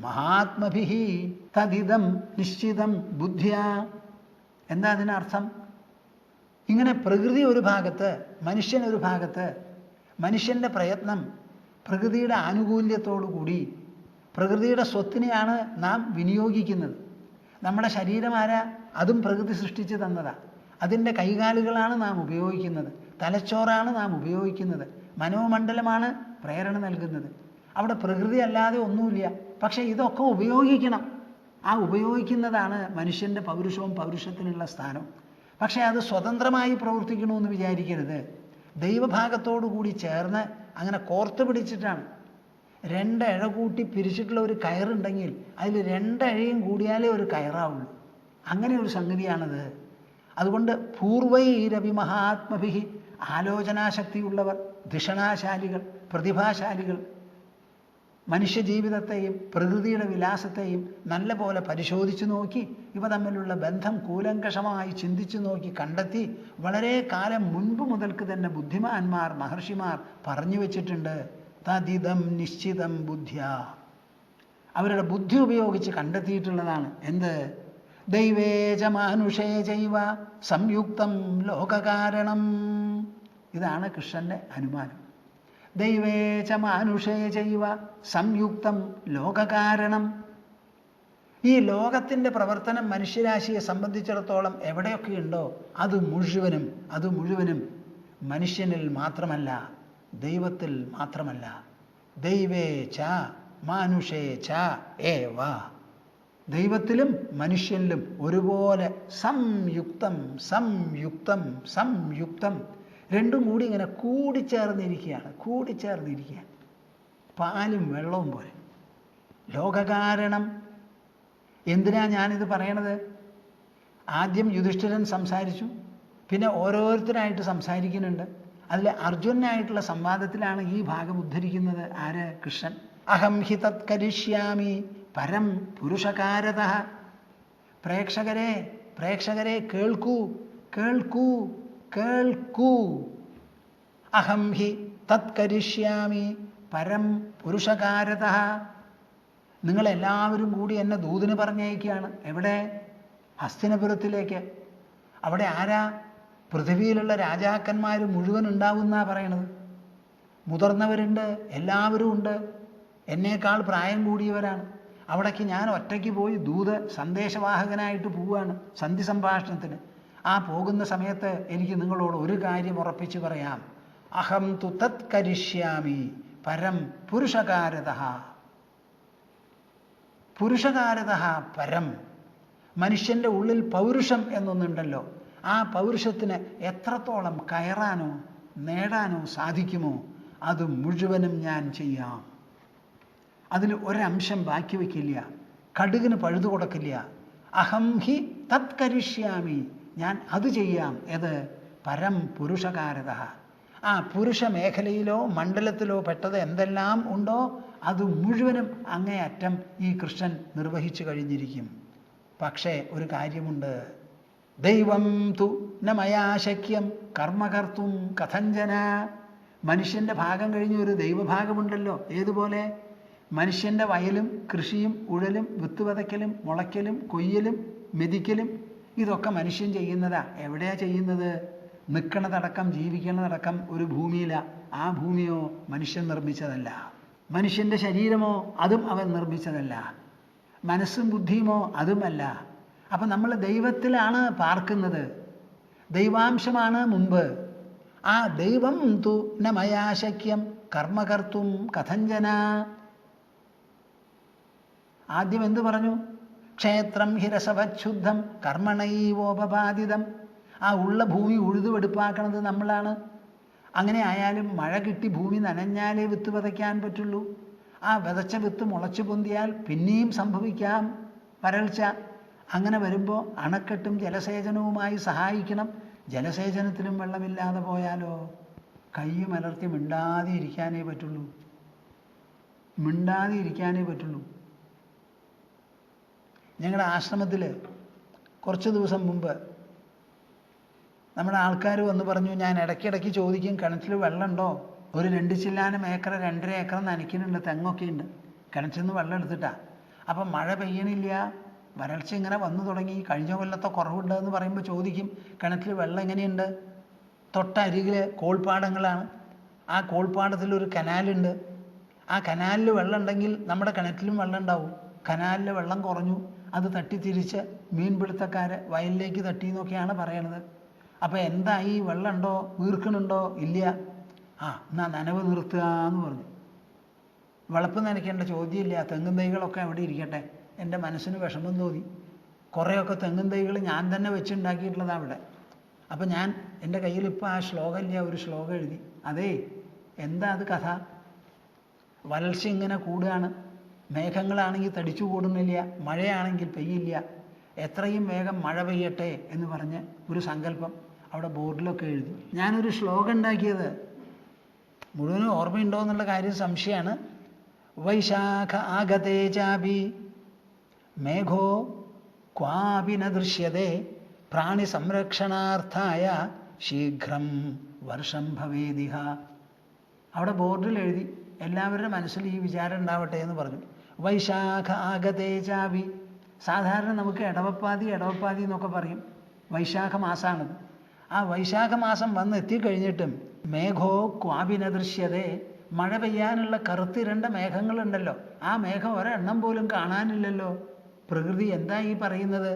മഹാത്മഭിः തദിദം നിശ്ചിതം ബുദ്ധ്യ. എന്താ അതിനർത്ഥം? ഇങ്ങനെ പ്രകൃതി ഒരു ഭാഗത്ത്, മനുഷ്യൻ ഒരു ഭാഗത്ത്. മനുഷ്യൻ്റെ പ്രയത്നം പ്രകൃതിയുടെ ആനുകൂല്യത്തോടു കൂടി പ്രകൃതിയുടെ സ്വത്തിനെയാണ് നാം വിനിയോഗിക്കുന്നത്. നമ്മുടെ ശരീരമാരാ? അതും പ്രകൃതി സൃഷ്ടിച്ച് തന്നതാണ്. അതിൻ്റെ കൈകാലുകളാണ് നാം ഉപയോഗിക്കുന്നത്, തലച്ചോറാണ് നാം ഉപയോഗിക്കുന്നത്, മനോമണ്ഡലമാണ് പ്രേരണ നൽകുന്നത്. അവിടെ പ്രകൃതി അല്ലാതെ ഒന്നുമില്ല. പക്ഷേ ഇതൊക്കെ ഉപയോഗിക്കണം. ആ ഉപയോഗിക്കുന്നതാണ് മനുഷ്യൻ്റെ പൗരുഷവും പൗരുഷത്തിനുള്ള സ്ഥാനവും. പക്ഷേ അത് സ്വതന്ത്രമായി പ്രവർത്തിക്കണമെന്ന് വിചാരിക്കരുത്. ദൈവഭാഗത്തോടു കൂടി ചേർന്ന് അങ്ങനെ കോർത്ത് പിടിച്ചിട്ടാണ്. 2 ഇഴ കൂട്ടി പിരിച്ചിട്ടുള്ള ഒരു കയറുണ്ടെങ്കിൽ അതിൽ 2 ഇഴയും കൂടിയാലേ ഒരു കയറാവുള്ളൂ. അങ്ങനെ ഒരു സംഗതിയാണത്. അതുകൊണ്ട് പൂർവൈരവി മഹാത്മഭിഹി, ആലോചനാശക്തിയുള്ളവർ, ധിഷണാശാലികൾ, പ്രതിഭാശാലികൾ, മനുഷ്യജീവിതത്തെയും പ്രകൃതിയുടെ വിലാസത്തെയും നല്ല പോലെ പരിശോധിച്ചു നോക്കി ഇവ തമ്മിലുള്ള ബന്ധം കൂലങ്കഷമായി ചിന്തിച്ചു നോക്കി കണ്ടെത്തി വളരെ കാലം മുൻപ് മുതൽക്ക് തന്നെ ബുദ്ധിമാന്മാർ, മഹർഷിമാർ പറഞ്ഞു വച്ചിട്ടുണ്ട്. തദിദം നിശ്ചിതം ബുദ്ധ്യ. അവരുടെ ബുദ്ധി ഉപയോഗിച്ച് കണ്ടെത്തിയിട്ടുള്ളതാണ്. എന്ത്? ദൈവേച മാനുഷേ ചൈവ സംയുക്തം ലോകകാരണം. ഇതാണ് കൃഷ്ണൻ്റെ അനുമാനം. ദൈവേ ച മാനുഷേ ചൈവ സംയുക്തം ലോകകാരണം. ഈ ലോകത്തിൻ്റെ പ്രവർത്തനം മനുഷ്യരാശിയെ സംബന്ധിച്ചിടത്തോളം എവിടെയൊക്കെയുണ്ടോ അത് മുഴുവനും മനുഷ്യനിൽ മാത്രമല്ല, ദൈവത്തിൽ മാത്രമല്ല. ദൈവേ ച മാനുഷേ ച ഏവ. ദൈവത്തിലും മനുഷ്യനിലും ഒരുപോലെ സംയുക്തം സംയുക്തം സംയുക്തം. രണ്ടും കൂടി ഇങ്ങനെ കൂടിച്ചേർന്നിരിക്കുകയാണ്. പാലും വെള്ളവും പോലെ. ലോകകാരണം. എന്തിനാ ഞാനിത് പറയണത്? ആദ്യം യുധിഷ്ഠിരൻ സംസാരിച്ചു, പിന്നെ ഓരോരുത്തരായിട്ട് സംസാരിക്കുന്നുണ്ട്. അതിൽ അർജുനായിട്ടുള്ള സംവാദത്തിലാണ് ഈ ഭാഗം ഉദ്ധരിക്കുന്നത്. ആര്? കൃഷ്ണൻ. അഹം ഹി തത് കരിഷ്യാമി പരം പുരുഷകാരതഃ. പ്രേക്ഷകരെ കേൾക്കൂ, കേൾക്കൂ, കേൾക്കൂ. അഹം ഹി തത് കരിഷ്യാമി പരം പുരുഷകാരതഃ. നിങ്ങളെല്ലാവരും കൂടി എന്നെ ദൂതിന് പറഞ്ഞയക്കുകയാണ്. എവിടെ? ഹസ്തിനപുരത്തിലേക്ക്. അവിടെ ആരാ? പൃഥ്വിയിലുള്ള രാജാക്കന്മാർ മുഴുവൻ ഉണ്ടാവുന്നാ പറയണത്. മുതിർന്നവരുണ്ട്, എല്ലാവരും ഉണ്ട്, എന്നേക്കാൾ പ്രായം കൂടിയവരാണ്. അവിടേക്ക് ഞാൻ ഒറ്റയ്ക്ക് പോയി സന്ദേശവാഹകനായിട്ട് പോവുകയാണ് സന്ധി സംഭാഷണത്തിന്. ആ പോകുന്ന സമയത്ത് എനിക്ക് നിങ്ങളോട് ഒരു കാര്യം ഉറപ്പിച്ച് പറയാം. അഹം തു തത് കരിഷ്യാമി പരം പുരുഷകാരതഃ. പരം. മനുഷ്യൻ്റെ ഉള്ളിൽ പൗരുഷം എന്നൊന്നുണ്ടല്ലോ. ആ പൗരുഷത്തിന് എത്രത്തോളം കയറാനോ നേടാനോ സാധിക്കുമോ അത് മുഴുവനും ഞാൻ ചെയ്യാം. അതിൽ ഒരംശം ബാക്കി വയ്ക്കില്ല, കടുകിന് പഴുതു കൊടുക്കില്ല. അഹം ഹി തത് കരിഷ്യാമി. ഞാൻ അത് ചെയ്യാം. ഏത്? പരം പുരുഷകാരതഃ. ആ പുരുഷ മേഖലയിലോ മണ്ഡലത്തിലോ പെട്ടത് എന്തെല്ലാം ഉണ്ടോ അത് മുഴുവനും അങ്ങേയറ്റം ഈ കൃഷ്ണൻ നിർവഹിച്ചു കഴിഞ്ഞിരിക്കും. പക്ഷേ ഒരു കാര്യമുണ്ട്. ദൈവം തു ന മയാ ശക്യം കർമ്മകർത്തും കഥഞ്ജന. മനുഷ്യൻ്റെ ഭാഗം കഴിഞ്ഞ് ഒരു ദൈവഭാഗമുണ്ടല്ലോ. ഏതുപോലെ? മനുഷ്യൻ്റെ വയലും കൃഷിയും ഉഴലും വിത്ത് വിതയ്ക്കലും മുളയ്ക്കലും കൊയ്യലും മെതിക്കലും ഇതൊക്കെ മനുഷ്യൻ ചെയ്യുന്നതാ. എവിടെയാ ചെയ്യുന്നത്? നിൽക്കണതടക്കം ജീവിക്കണതടക്കം ഒരു ഭൂമിയിലാണ്. ആ ഭൂമിയോ മനുഷ്യൻ നിർമ്മിച്ചതല്ല. മനുഷ്യൻ്റെ ശരീരമോ അതും അവൻ നിർമ്മിച്ചതല്ല. മനസ്സും ബുദ്ധിയുമോ അതുമല്ല. അപ്പം നമ്മൾ ദൈവത്തിലാണ് പാർക്കുന്നത്. ദൈവാംശമാണ് മുമ്പ്. ആ ദൈവം തു ന മയാ ശക്യം കർമ്മകർത്തും കഥഞ്ജന. ആദ്യം എന്തു പറഞ്ഞു? ക്ഷേത്രം ഹിരസവച്ഛുദ്ധം കർമ്മണൈവോപപാദിതം. ആ ഉള്ള ഭൂമി ഉഴുതുവെടുപ്പാക്കണത് നമ്മളാണ്. അങ്ങനെ ആയാലും മഴ കിട്ടി ഭൂമി നനഞ്ഞാലേ വിത്ത് വിതയ്ക്കാൻ പറ്റുള്ളൂ. ആ വിതച്ച വിത്ത് മുളച്ചു പൊന്തിയാൽ പിന്നെയും സംഭവിക്കാം വരൾച്ച. അങ്ങനെ വരുമ്പോൾ അണക്കെട്ടും ജലസേചനവുമായി സഹായിക്കണം. ജലസേചനത്തിലും വെള്ളമില്ലാതെ പോയാലോ കൈ മലർത്തി മിണ്ടാതെ ഇരിക്കാനേ പറ്റുള്ളൂ. ഞങ്ങളുടെ ആശ്രമത്തിൽ കുറച്ച് ദിവസം മുമ്പ് നമ്മുടെ ആൾക്കാർ വന്ന് പറഞ്ഞു, ഞാൻ ഇടയ്ക്കിടയ്ക്ക് ചോദിക്കും കിണറ്റിൽ വെള്ളമുണ്ടോ? ഒരു 2 ചില്ലാനം ഏക്കർ 2.5 ഏക്കർ നനയ്ക്കുന്നുണ്ട്, തെങ്ങൊക്കെ ഉണ്ട്. കിണറ്റിൽ നിന്ന് വെള്ളം എടുത്തിട്ടാണ്. അപ്പം മഴ പെയ്യണില്ല, വരൾച്ച ഇങ്ങനെ വന്നു തുടങ്ങി, കഴിഞ്ഞ കൊല്ലത്തെ കുറവുണ്ടെന്ന് പറയുമ്പോൾ ചോദിക്കും കിണറ്റിൽ വെള്ളം എങ്ങനെയുണ്ട്? തൊട്ടരികിൽ കോൾപ്പാടങ്ങളാണ്. ആ കോൾപ്പാടത്തിലൊരു കനാലുണ്ട്. ആ കനാലിൽ വെള്ളം ഉണ്ടെങ്കിൽ നമ്മുടെ കിണറ്റിലും വെള്ളം ഉണ്ടാവും. കനാലിലെ വെള്ളം കുറഞ്ഞു, അത് തട്ടിത്തിരിച്ച് മീൻപിടുത്തക്കാർ വയലിലേക്ക് തട്ടി എന്നൊക്കെയാണ് പറയണത്. അപ്പോൾ എന്താ ഈ വെള്ളം ഉണ്ടോ? വീർക്കണുണ്ടോ? ഇല്ല. എന്നാ നനവ് നിർത്തുക എന്ന് പറഞ്ഞു. വിളപ്പ് നനയ്ക്കേണ്ട ചോദ്യമില്ല, തെങ്ങും തൈകളൊക്കെ അവിടെ ഇരിക്കട്ടെ. എൻ്റെ മനസ്സിന് വിഷമം തോന്നി. കുറേയൊക്കെ തെങ്ങും തൈകൾ ഞാൻ തന്നെ വെച്ചുണ്ടാക്കിയിട്ടുള്ളതാണ് അവിടെ. അപ്പം ഞാൻ എൻ്റെ കയ്യിൽ ഇപ്പോൾ ആ ശ്ലോകമില്ല, ഒരു ശ്ലോകം എഴുതി. അതേ, എന്താ അത് കഥ? വരൾച്ച ഇങ്ങനെ കൂടുകയാണ്. മേഘങ്ങളാണെങ്കിൽ തടിച്ചു കൂടുന്നില്ല, മഴയാണെങ്കിൽ പെയ്യില്ല. എത്രയും വേഗം മഴ പെയ്യട്ടെ എന്ന് പറഞ്ഞ് ഒരു സങ്കല്പം അവിടെ ബോർഡിലൊക്കെ എഴുതി. ഞാനൊരു ശ്ലോകം ഉണ്ടാക്കിയത് മുഴുവനും ഓർമ്മയുണ്ടോ എന്നുള്ള കാര്യം സംശയമാണ്. വൈശാഖ ആഗതേ ചാപി മേഘോ ക്വാപി ന ദൃശ്യതേ പ്രാണി സംരക്ഷണാർത്ഥായ ശീഘ്രം വർഷം ഭവേദിഹ. അവിടെ ബോർഡിൽ എഴുതി. എല്ലാവരുടെ മനസ്സിൽ ഈ വിചാരം ഉണ്ടാവട്ടെ എന്ന് പറഞ്ഞു. വൈശാഖ ആഗതേ ചാപി. സാധാരണ നമുക്ക് ഇടവപ്പാതി എന്നൊക്കെ പറയും. വൈശാഖ മാസമാണത്. ആ വൈശാഖ മാസം വന്ന് എത്തിക്കഴിഞ്ഞിട്ടും മേഘോ ക്വാപി ന ദൃശ്യതേ, മഴ പെയ്യാനുള്ള കറുത്തിരണ്ട മേഘങ്ങളുണ്ടല്ലോ, ആ മേഘം ഒരെണ്ണം പോലും കാണാനില്ലല്ലോ. പ്രകൃതി എന്താ ഈ പറയുന്നത്?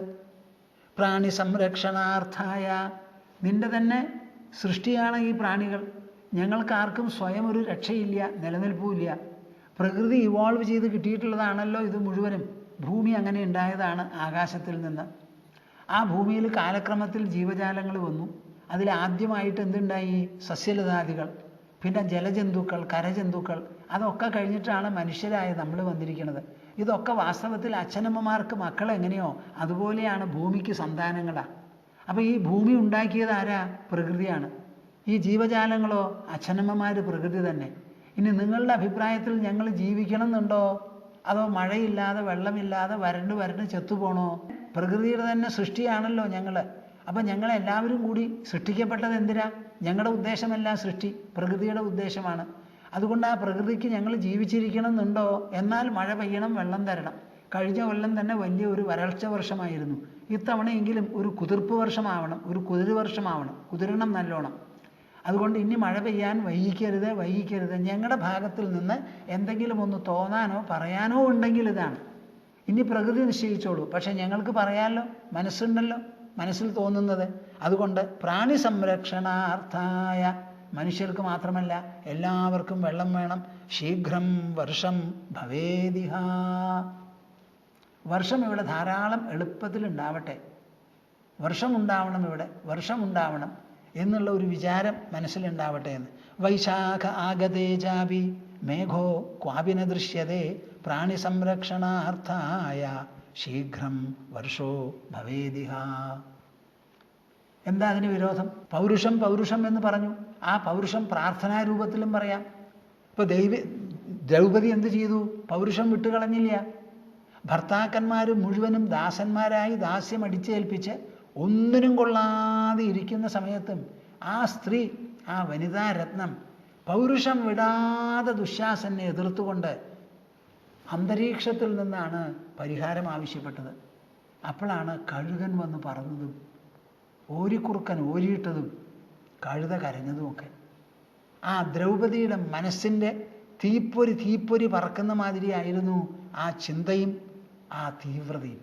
പ്രാണി സംരക്ഷണാർത്ഥായ, നിന്റെ തന്നെ സൃഷ്ടിയാണ് ഈ പ്രാണികൾ. ഞങ്ങൾക്കാർക്കും സ്വയം ഒരു രക്ഷയില്ല, നിലനിൽപ്പുമില്ല. പ്രകൃതി ഇവോൾവ് ചെയ്ത് കിട്ടിയിട്ടുള്ളതാണല്ലോ ഇത് മുഴുവനും. ഭൂമി അങ്ങനെ ഉണ്ടായതാണ് ആകാശത്തിൽ നിന്ന്. ആ ഭൂമിയിൽ കാലക്രമത്തിൽ ജീവജാലങ്ങൾ വന്നു. അതിൽ ആദ്യമായിട്ട് എന്തുണ്ടായി? സസ്യലതാദികൾ, പിന്നെ ജലജന്തുക്കൾ, കരജന്തുക്കൾ. അതൊക്കെ കഴിഞ്ഞിട്ടാണ് മനുഷ്യരായ നമ്മൾ വന്നിരിക്കുന്നത്. ഇതൊക്കെ വാസ്തവത്തിൽ അച്ഛനമ്മമാർക്ക് മക്കളെങ്ങനെയോ അതുപോലെയാണ് ഭൂമിക്ക് സന്താനങ്ങളാണ്. അപ്പോൾ ഈ ഭൂമി ഉണ്ടാക്കിയത് ആരാ? പ്രകൃതിയാണ്. ഈ ജീവജാലങ്ങളോ? അച്ഛനമ്മമാർ, പ്രകൃതി തന്നെ. ഇനി നിങ്ങളുടെ അഭിപ്രായത്തിൽ ഞങ്ങൾ ജീവിക്കണം എന്നുണ്ടോ? അതോ മഴയില്ലാതെ വെള്ളമില്ലാതെ വരണ്ട് ചെത്തുപോണോ? പ്രകൃതിയുടെ തന്നെ സൃഷ്ടിയാണല്ലോ ഞങ്ങൾ. അപ്പം ഞങ്ങളെല്ലാവരും കൂടി സൃഷ്ടിക്കപ്പെട്ടത് എന്തിനാ? ഞങ്ങളുടെ ഉദ്ദേശമല്ല സൃഷ്ടി, പ്രകൃതിയുടെ ഉദ്ദേശമാണ്. അതുകൊണ്ട് ആ പ്രകൃതിക്ക് ഞങ്ങൾ ജീവിച്ചിരിക്കണം എന്നുണ്ടോ? എന്നാൽ മഴ പെയ്യണം, വെള്ളം തരണം. കഴിഞ്ഞ കൊല്ലം തന്നെ വലിയ ഒരു വരൾച്ച വർഷമായിരുന്നു. ഇത്തവണയെങ്കിലും ഒരു കുതിർപ്പ് വർഷമാവണം, ഒരു കുതിര് വർഷമാവണം, കുതിരണം നല്ലോണം. അതുകൊണ്ട് ഇനി മഴ പെയ്യാൻ വൈകിക്കരുത്. ഞങ്ങളുടെ ഭാഗത്തിൽ നിന്ന് എന്തെങ്കിലും ഒന്ന് തോന്നാനോ പറയാനോ ഉണ്ടെങ്കിൽ ഇതാണ്. ഇനി പ്രകൃതി നിശ്ചയിച്ചോളൂ, പക്ഷെ ഞങ്ങൾക്ക് പറയാമല്ലോ, മനസ്സുണ്ടല്ലോ, മനസ്സിൽ തോന്നുന്നത്. അതുകൊണ്ട് പ്രാണി സംരക്ഷണാർത്ഥായ, മനുഷ്യർക്ക് മാത്രമല്ല എല്ലാവർക്കും വെള്ളം വേണം. ശീഘ്രം വർഷം ഭവേദിഹ, വർഷം ഇവിടെ ധാരാളം എളുപ്പത്തിൽ ഉണ്ടാവട്ടെ. വർഷമുണ്ടാവണം, ഇവിടെ വർഷമുണ്ടാവണം എന്നുള്ള ഒരു വിചാരം മനസ്സിലുണ്ടാവട്ടെ എന്ന്. വൈശാഖ ആഗതേ ജാപി മേഘോ ക്വാപിന ദൃശ്യതേ പ്രാണി സംരക്ഷണാർത്ഥായ ശീഘ്രം വർഷോ ഭവേദിഹ. എന്താ അതിന് വിരോധം? പൗരുഷം എന്ന് പറഞ്ഞു. ആ പൗരുഷം പ്രാർത്ഥനാരൂപത്തിലും പറയാം. ഇപ്പൊ ദ്രൗപദി എന്ത് ചെയ്തു? പൗരുഷം വിട്ടുകളഞ്ഞില്ല. ഭർത്താക്കന്മാർ മുഴുവനും ദാസന്മാരായി ദാസ്യം അടിച്ചേൽപ്പിച്ച് ഒന്നിനും കൊള്ളാതെ ഇരിക്കുന്ന സമയത്തും ആ സ്ത്രീ, ആ വനിതാരത്നം പൗരുഷം വിടാതെ ദുശ്ശാസനെ എതിർത്തുകൊണ്ട് അന്തരീക്ഷത്തിൽ നിന്നാണ് പരിഹാരം ആവശ്യപ്പെട്ടത്. അപ്പോഴാണ് കഴുകൻ വന്ന് പറഞ്ഞതും ഓരിക്കുറുക്കൻ ഓരിയിട്ടതും കഴുത കരഞ്ഞതുമൊക്കെ. ആ ദ്രൗപദിയുടെ മനസ്സിൻ്റെ തീപ്പൊരി പറക്കുന്ന മാതിരിയായിരുന്നു ആ ചിന്തയും ആ തീവ്രതയും.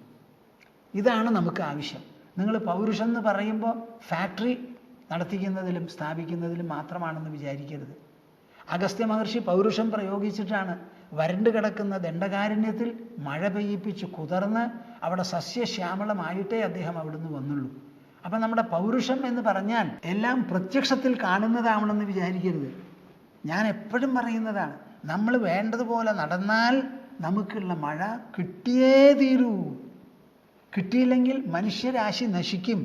ഇതാണ് നമുക്ക് ആവശ്യം. നിങ്ങൾ പൗരുഷം എന്ന് പറയുമ്പോൾ ഫാക്ടറി നടത്തിക്കുന്നതിലും സ്ഥാപിക്കുന്നതിലും മാത്രമാണെന്ന് വിചാരിക്കരുത്. അഗസ്ത്യ മഹർഷി പൗരുഷം പ്രയോഗിച്ചിട്ടാണ് വരണ്ടു കിടക്കുന്ന ദണ്ഡകാരണ്യത്തിൽ മഴ പെയ്യിപ്പിച്ച് കുതിർന്ന് അവിടെ സസ്യശ്യാമളമായിട്ടേ അദ്ദേഹം അവിടുന്ന് വന്നുള്ളൂ. അപ്പം നമ്മുടെ പൗരുഷം എന്ന് പറഞ്ഞാൽ എല്ലാം പ്രത്യക്ഷത്തിൽ കാണുന്നതാവണമെന്ന് വിചാരിക്കരുത്. ഞാൻ എപ്പോഴും പറയുന്നതാണ്, നമ്മൾ വേണ്ടതുപോലെ നടന്നാൽ നമുക്കുള്ള മഴ കിട്ടിയേ തീരൂ. കിട്ടിയില്ലെങ്കിൽ മനുഷ്യരാശി നശിക്കും.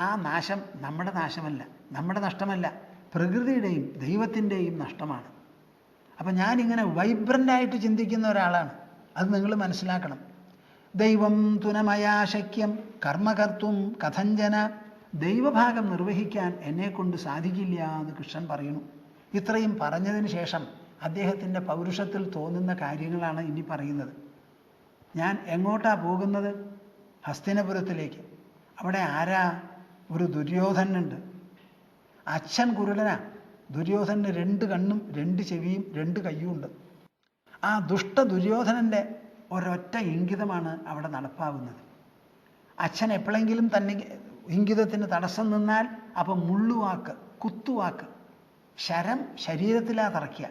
ആ നാശം നമ്മുടെ നാശമല്ല, നമ്മുടെ നഷ്ടമല്ല, പ്രകൃതിയുടെയും ദൈവത്തിൻ്റെയും നഷ്ടമാണ്. അപ്പം ഞാനിങ്ങനെ വൈബ്രൻ്റായിട്ട് ചിന്തിക്കുന്ന ഒരാളാണ്. അത് നിങ്ങൾ മനസ്സിലാക്കണം. ദൈവം തുനമയാശക്യം കർമ്മകർത്തും കഥഞ്ജന, ദൈവഭാഗം നിർവഹിക്കാൻ എന്നെക്കൊണ്ട് സാധിക്കില്ല എന്ന് കൃഷ്ണൻ പറയുന്നു. ഇത്രയും പറഞ്ഞതിന് ശേഷം അദ്ദേഹത്തിൻ്റെ പൗരുഷത്തിൽ തോന്നുന്ന കാര്യങ്ങളാണ് ഇനി പറയുന്നത്. ഞാൻ എങ്ങോട്ടാ പോകുന്നത്? ഹസ്തിനപുരത്തിലേക്ക്. അവിടെ ആരാ? ഒരു ദുര്യോധനുണ്ട്. അച്ഛൻ കുരുടനാ. ദുര്യോധനന് 2 കണ്ണും 2 ചെവിയും 2 കയ്യും ഉണ്ട്. ആ ദുഷ്ട ദുര്യോധനൻ്റെ ഒരൊറ്റ ഇംഗിതമാണ് അവിടെ നടപ്പാവുന്നത്. അച്ഛൻ എപ്പോഴെങ്കിലും തന്നെ ഇംഗിതത്തിന് തടസ്സം നിന്നാൽ അപ്പം മുള്ളുവാക്ക്, കുത്തുവാക്ക്, ശരം ശരീരത്തിലാ തറയ്ക്കുക,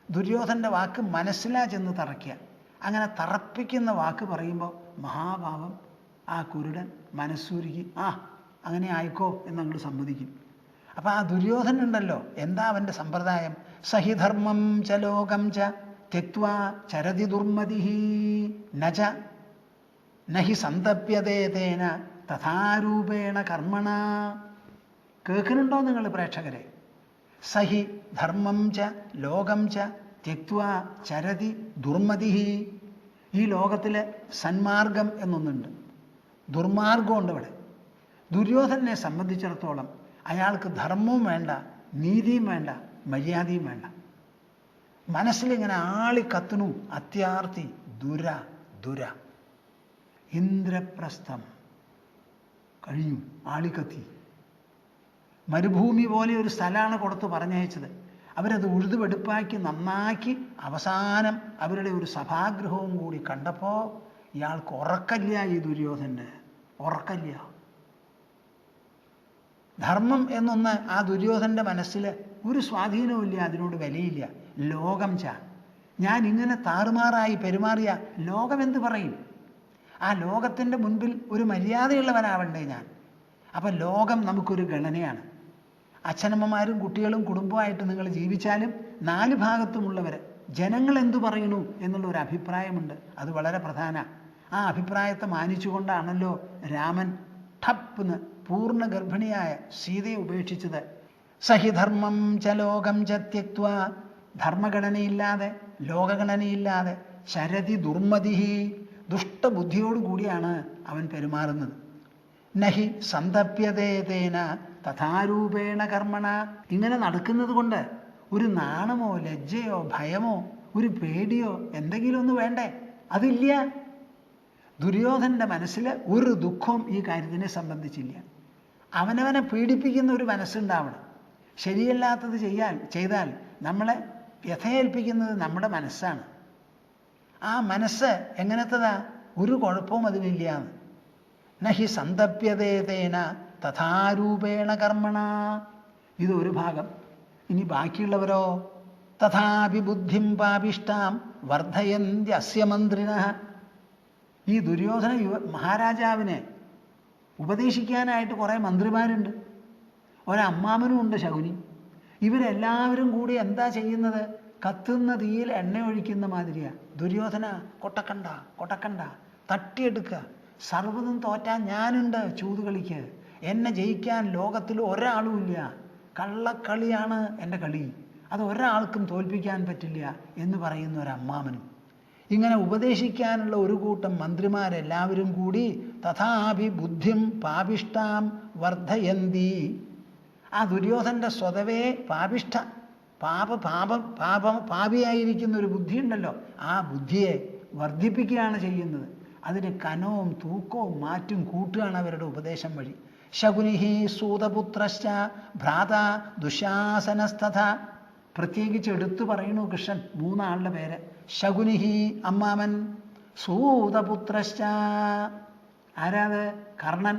ദുര്യോധൻ്റെ വാക്ക് മനസ്സിലാ ചെന്ന് തറയ്ക്കുക. അങ്ങനെ തറപ്പിക്കുന്ന വാക്ക് പറയുമ്പോൾ മഹാഭാവം ആ കുരുടൻ മനസ്സൂരിക്ക് അങ്ങനെ ആയിക്കോ എന്നങ്ങോട്ട് സമ്മതിക്കും. അപ്പം ആ ദുര്യോധനുണ്ടല്ലോ, എന്താ അവൻ്റെ സമ്പ്രദായം? സഹിധർമ്മം ച ലോകം ച ത്യക്വാ ചരതി ദുർമതി നച നഹി സന്തപ്യതേ തേന തഥാരൂപേണ കർമ്മണ. കേൾക്കുന്നുണ്ടോ നിങ്ങൾ പ്രേക്ഷകരെ? സഹി ധർമ്മം ച ലോകം ച ത്യക്വാ ചരതി ദുർമതി. ഈ ലോകത്തിൽ സന്മാർഗം എന്നൊന്നുണ്ട്, ദുർമാർഗമുണ്ട്. ഇവിടെ ദുര്യോധനെ സംബന്ധിച്ചിടത്തോളം അയാൾക്ക് ധർമ്മവും വേണ്ട, നീതിയും വേണ്ട, മര്യാദയും വേണ്ട. മനസ്സിലിങ്ങനെ ആളിക്കത്തുന്നു, അത്യാർത്തി, ദുര. ഇന്ദ്രപ്രസ്ഥം കഴിഞ്ഞു, ആളിക്കത്തി. മരുഭൂമി പോലെ ഒരു സ്ഥലമാണ് കൊടുത്ത് പറഞ്ഞയച്ചത്. അവരത് ഉഴുതുവെടുപ്പാക്കി നന്നാക്കി അവസാനം അവരുടെ ഒരു സഭാഗൃഹവും കൂടി കണ്ടപ്പോൾ ഇയാൾക്ക് ഉറക്കല്ല, ഈ ദുര്യോധന് ഉറക്കല്ല. ധർമ്മം എന്നൊന്ന് ആ ദുര്യോധൻ്റെ മനസ്സിൽ ഒരു സ്വാധീനവുമില്ല, അതിനോട് വിലയില്ല. ലോകം ഞാൻ ഇങ്ങനെ താറുമാറായി പെരുമാറിയ ലോകം എന്ത് പറയും? ആ ലോകത്തിൻ്റെ മുൻപിൽ ഒരു മര്യാദയുള്ളവനാവണ്ടേ ഞാൻ? അപ്പം ലോകം നമുക്കൊരു ഗണനയാണ്. അച്ഛനമ്മമാരും കുട്ടികളും കുടുംബമായിട്ട് നിങ്ങൾ ജീവിച്ചാലും 4 ഭാഗത്തുമുള്ളവർ ജനങ്ങൾ എന്തു പറയുന്നു എന്നുള്ളൊരു അഭിപ്രായമുണ്ട്. അത് വളരെ പ്രധാന. ആ അഭിപ്രായത്തെ മാനിച്ചുകൊണ്ടാണല്ലോ രാമൻ ഠപ്പെന്ന് പൂർണ്ണ ഗർഭിണിയായ സീതയെ ഉപേക്ഷിച്ചത്. സഹിധർമ്മം ച ലോകം ച ത്യക്ത്വ, ധർമ്മഘടനയില്ലാതെ ലോകഗണനയില്ലാതെ ശരതി ദുർമതിഹി, ദുഷ്ടബുദ്ധിയോടുകൂടിയാണ് അവൻ പെരുമാറുന്നത്. നഹി സന്തപ്യതേന തഥാരൂപേണ കർമ്മണ, ഇങ്ങനെ നടക്കുന്നത് കൊണ്ട് ഒരു നാണമോ ലജ്ജയോ ഭയമോ ഒരു പേടിയോ എന്തെങ്കിലും ഒന്ന് വേണ്ടേ? അതില്ല. ദുര്യോധൻ്റെ മനസ്സിൽ ഒരു ദുഃഖവും ഈ കാര്യത്തിനെ സംബന്ധിച്ചില്ല. അവനവനെ പീഡിപ്പിക്കുന്ന ഒരു മനസ്സുണ്ടാവണം. ശരിയല്ലാത്തത് ചെയ്താൽ നമ്മളെ വ്യഥയേൽപ്പിക്കുന്നത് നമ്മുടെ മനസ്സാണ്. ആ മനസ്സ് എങ്ങനത്തതാ? ഒരു കുഴപ്പവും അതിനില്ല. നഹി സന്തപ്യതേന തഥാരൂപേണ കർമ്മണ. ഇതൊരു ഭാഗം. ഇനി ബാക്കിയുള്ളവരോ? തഥാപി ബുദ്ധിം പാപിഷ്ടാം വർദ്ധയന്ത്യസ്യ മന്ത്രിണഃ. ഈ ദുര്യോധന മഹാരാജാവിനെ ഉപദേശിക്കാനായിട്ട് കുറേ മന്ത്രിമാരുണ്ട്, ഒരമ്മാമനും ഉണ്ട് ശകുനി. ഇവരെല്ലാവരും കൂടി എന്താ ചെയ്യുന്നത്? കത്തുന്ന തീയിൽ എണ്ണ ഒഴിക്കുന്ന മാതിരിയാ. ദുര്യോധന കൊട്ടക്കണ്ട, തട്ടിയെടുക്കുക. സർവ്വതും തോറ്റാൻ ഞാനുണ്ട്, ചൂത് കളിക്ക്. എന്നെ ജയിക്കാൻ ലോകത്തിൽ ഒരാളുമില്ല. കള്ളക്കളിയാണ് എൻ്റെ കളി, അത് ഒരാൾക്കും തോൽപ്പിക്കാൻ പറ്റില്ല എന്ന് പറയുന്ന ഒരമ്മാമനും. ഇങ്ങനെ ഉപദേശിക്കാനുള്ള ഒരു കൂട്ടം മന്ത്രിമാരെല്ലാവരും കൂടി തഥാപി ബുദ്ധിം പാപിഷ്ടാം വർദ്ധയന്തി. ആ ദുര്യോധൻ്റെ സ്വതവേ പാപിയായിരിക്കുന്ന ഒരു ബുദ്ധിയുണ്ടല്ലോ, ആ ബുദ്ധിയെ വർദ്ധിപ്പിക്കുകയാണ് ചെയ്യുന്നത്. അതിന് കനവും തൂക്കവും മാറ്റും കൂട്ടുകയാണ് അവരുടെ ഉപദേശം വഴി. ശകുനിഹി സൂതപുത്രശ്ച ഭ്രാത ദുശാസനസ്തഥ. പ്രത്യേകിച്ച് എടുത്തു പറയുന്നു കൃഷ്ണൻ 3 ആളുടെ പേര്. ശകുനിഹി അമ്മാമൻ, സൂതപുത്രശ്ച ആരാത്? കർണൻ.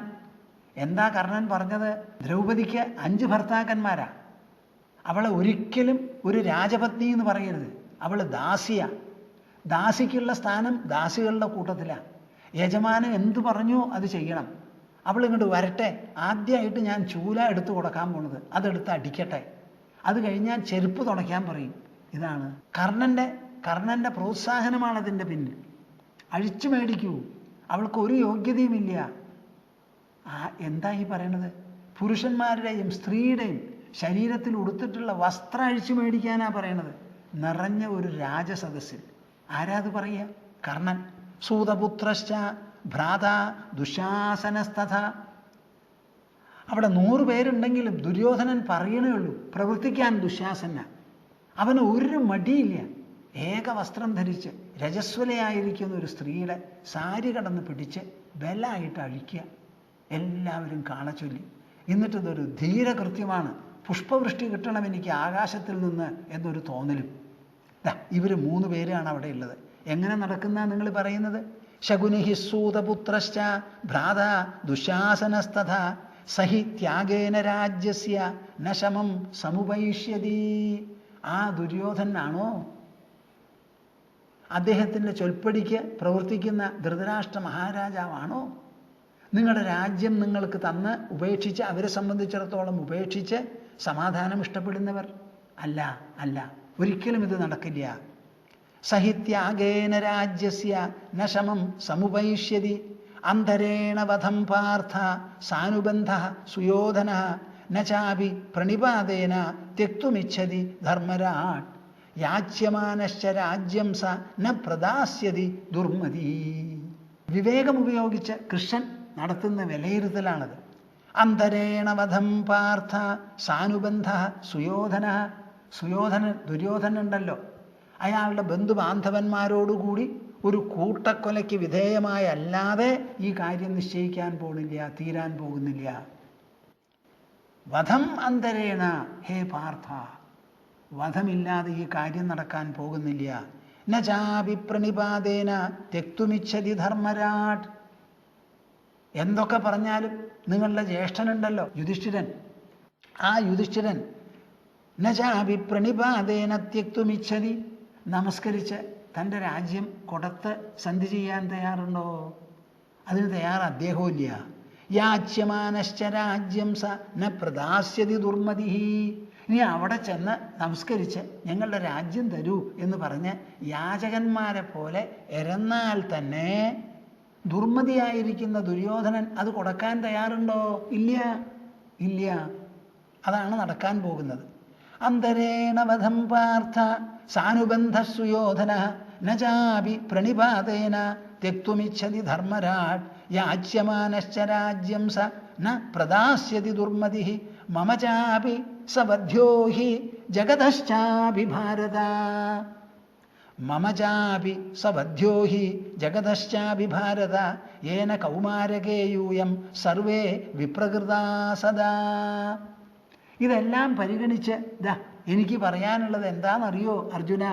എന്താ കർണൻ പറഞ്ഞത്? ദ്രൗപദിക്ക് 5 ഭർത്താക്കന്മാരാ. അവളെ ഒരിക്കലും ഒരു രാജപത്നി എന്ന് പറയരുത്, അവൾ ദാസിയ. ദാസിക്കുള്ള സ്ഥാനം ദാസികളുടെ കൂട്ടത്തിലാണ്. യജമാനൻ എന്തു പറഞ്ഞോ അത് ചെയ്യണം. അവൾ ഇങ്ങോട്ട് വരട്ടെ, ആദ്യമായിട്ട് ഞാൻ ചൂല എടുത്ത് കൊടുക്കാൻ പോണത്, അതെടുത്ത് അടിക്കട്ടെ, അത് കഴിഞ്ഞാൽ ചെരുപ്പ് തുടയ്ക്കാൻ പറയും. ഇതാണ് കർണൻ്റെ പ്രോത്സാഹനമാണ് അതിൻ്റെ പിന്നിൽ. അഴിച്ചു മേടിക്കൂ, അവൾക്ക് ഒരു യോഗ്യതയുമില്ല. എന്താ ഈ പറയണത്? പുരുഷന്മാരുടെയും സ്ത്രീയുടെയും ശരീരത്തിൽ ഉടുത്തിട്ടുള്ള വസ്ത്രം അഴിച്ചു മേടിക്കാനാ പറയണത്, നിറഞ്ഞ ഒരു രാജസദസ്സിൽ. ആരാത് പറയുക? കർണൻ. സൂതപുത്രശ്ച ഭ്രാത ദുശാസനസ്തഥ. അവിടെ 100 പേരുണ്ടെങ്കിലും ദുര്യോധനൻ പറയണേ ഉള്ളൂ, പ്രവർത്തിക്കാൻ ദുശാസന. അവന് ഒരു മടിയില്ല. ഏക വസ്ത്രം ധരിച്ച് രജസ്വലയായിരിക്കുന്ന ഒരു സ്ത്രീയുടെ സാരി കടന്ന് പിടിച്ച് ബലായിട്ട് അഴിക്കുക, എല്ലാവരും കാണച്ചൊല്ലി. എന്നിട്ടിതൊരു ധീരകൃത്യമാണ്, പുഷ്പവൃഷ്ടി കിട്ടണം എനിക്ക് ആകാശത്തിൽ നിന്ന് എന്നൊരു തോന്നലും. ഇവർ 3 പേരാണ് അവിടെ ഉള്ളത്. എങ്ങനെ നടക്കുന്ന നിങ്ങൾ പറയുന്നത്? ശകുനിഹി സൂതപുത്രശ്ച ഭ്രാത ദുശാസനസ്തഥ സഹി ത്യാഗേന രാജ്യസ്യ നശമം സമുപൈഷ്യതി. ആ ദുര്യോധനാണോ? അദ്ദേഹത്തിൻ്റെ ചൊൽപ്പടിക്ക് പ്രവർത്തിക്കുന്ന ധൃതരാഷ്ട്ര മഹാരാജാവാണോ? നിങ്ങളുടെ രാജ്യം നിങ്ങൾക്ക് തന്ന് ഉപേക്ഷിച്ച്, അവരെ സംബന്ധിച്ചിടത്തോളം ഉപേക്ഷിച്ച് സമാധാനം ഇഷ്ടപ്പെടുന്നവർ അല്ല. ഒരിക്കലും ഇത് നടക്കില്ല. സഹിത്യാഗേന രാജ്യസ്യ നശമം സമുപൈഷ്യതി അന്തരേണ വധം പാർത്ഥ സാനുബന്ധ സുയോധന നചാപി പ്രണിപാതേന ത്യക്തുമിച്ഛതി ധർമ്മരാട് യാച്യമാനശ്ച രാജ്യം സ ന പ്രദാസ്യതി ദുർമതി. വിവേകം ഉപയോഗിച്ച് കൃഷ്ണൻ നടത്തുന്ന വിലയിരുത്തലാണത്. അന്തരേണ വധം പാർത്ഥ സാനുബന്ധ സുയോധന. ദുര്യോധനുണ്ടല്ലോ, അയാളുടെ ബന്ധുബാന്ധവന്മാരോടുകൂടി ഒരു കൂട്ടക്കൊലയ്ക്ക് വിധേയമായല്ലാതെ ഈ കാര്യം നിശ്ചയിക്കാൻ പോകുന്നില്ല, തീരാൻ പോകുന്നില്ല. വധം അന്തരേണ ഹേ പാർത്ഥ. വധമില്ലാതെ ഈ കാര്യം നടക്കാൻ പോകുന്നില്ല. ന ചാപി പ്രണിപാതേന തെക്തുമിച്ഛതി ധർമ്മരാട്. എന്തൊക്കെ പറഞ്ഞാലും നിങ്ങളുടെ ജ്യേഷ്ഠനുണ്ടല്ലോ യുധിഷ്ഠിരൻ, ആ യുധിഷ്ഠിരൻ ന ചാപി പ്രണിപാതേന തെക്തുമിച്ഛതി, നമസ്കരിച്ച് തൻ്റെ രാജ്യം കൊടുത്ത് സന്ധി ചെയ്യാൻ തയ്യാറുണ്ടോ? അതിന് തയ്യാറ് അദ്ദേഹവും ഇല്ല. യാച്യമാനശ്ച രാജ്യം സ ന പ്രദാസ്യതി ദുർമതി. ഇനി അവിടെ ചെന്ന് നമസ്കരിച്ച് ഞങ്ങളുടെ രാജ്യം തരൂ എന്ന് പറഞ്ഞ് യാചകന്മാരെ പോലെ എരന്നാൽ തന്നെ ദുർമതിയായിരിക്കുന്ന ദുര്യോധനൻ അത് കൊടുക്കാൻ തയ്യാറുണ്ടോ? ഇല്ല, ഇല്ല. അതാണ് നടക്കാൻ പോകുന്നത്. അന്തരേണ വധം പാർത്ഥ സാനുബന്ധ സുയോധന ന ചാപി പ്രണിപാതേന തെക്തുമിച്ഛതി ധർമ്മരാട് യാച്യമാനശ്ച രാജ്യം സ ന പ്രദാസ്യതി ദുർമതി മമ ചാപി സവധ്യോ ഹി ജഗതശ്ചാപി ഭാരത. മമ ചാപി സവധ്യോ ഹി ജഗതശ്ചാപി ഭാരത യേന കൗമാരകേ യൂയം സർവേ വിപ്രകൃതാ സദാ. ഇതെല്ലാം പരിഗണിച്ച് എനിക്ക് പറയാനുള്ളത് എന്താണെന്നറിയോ അർജുന?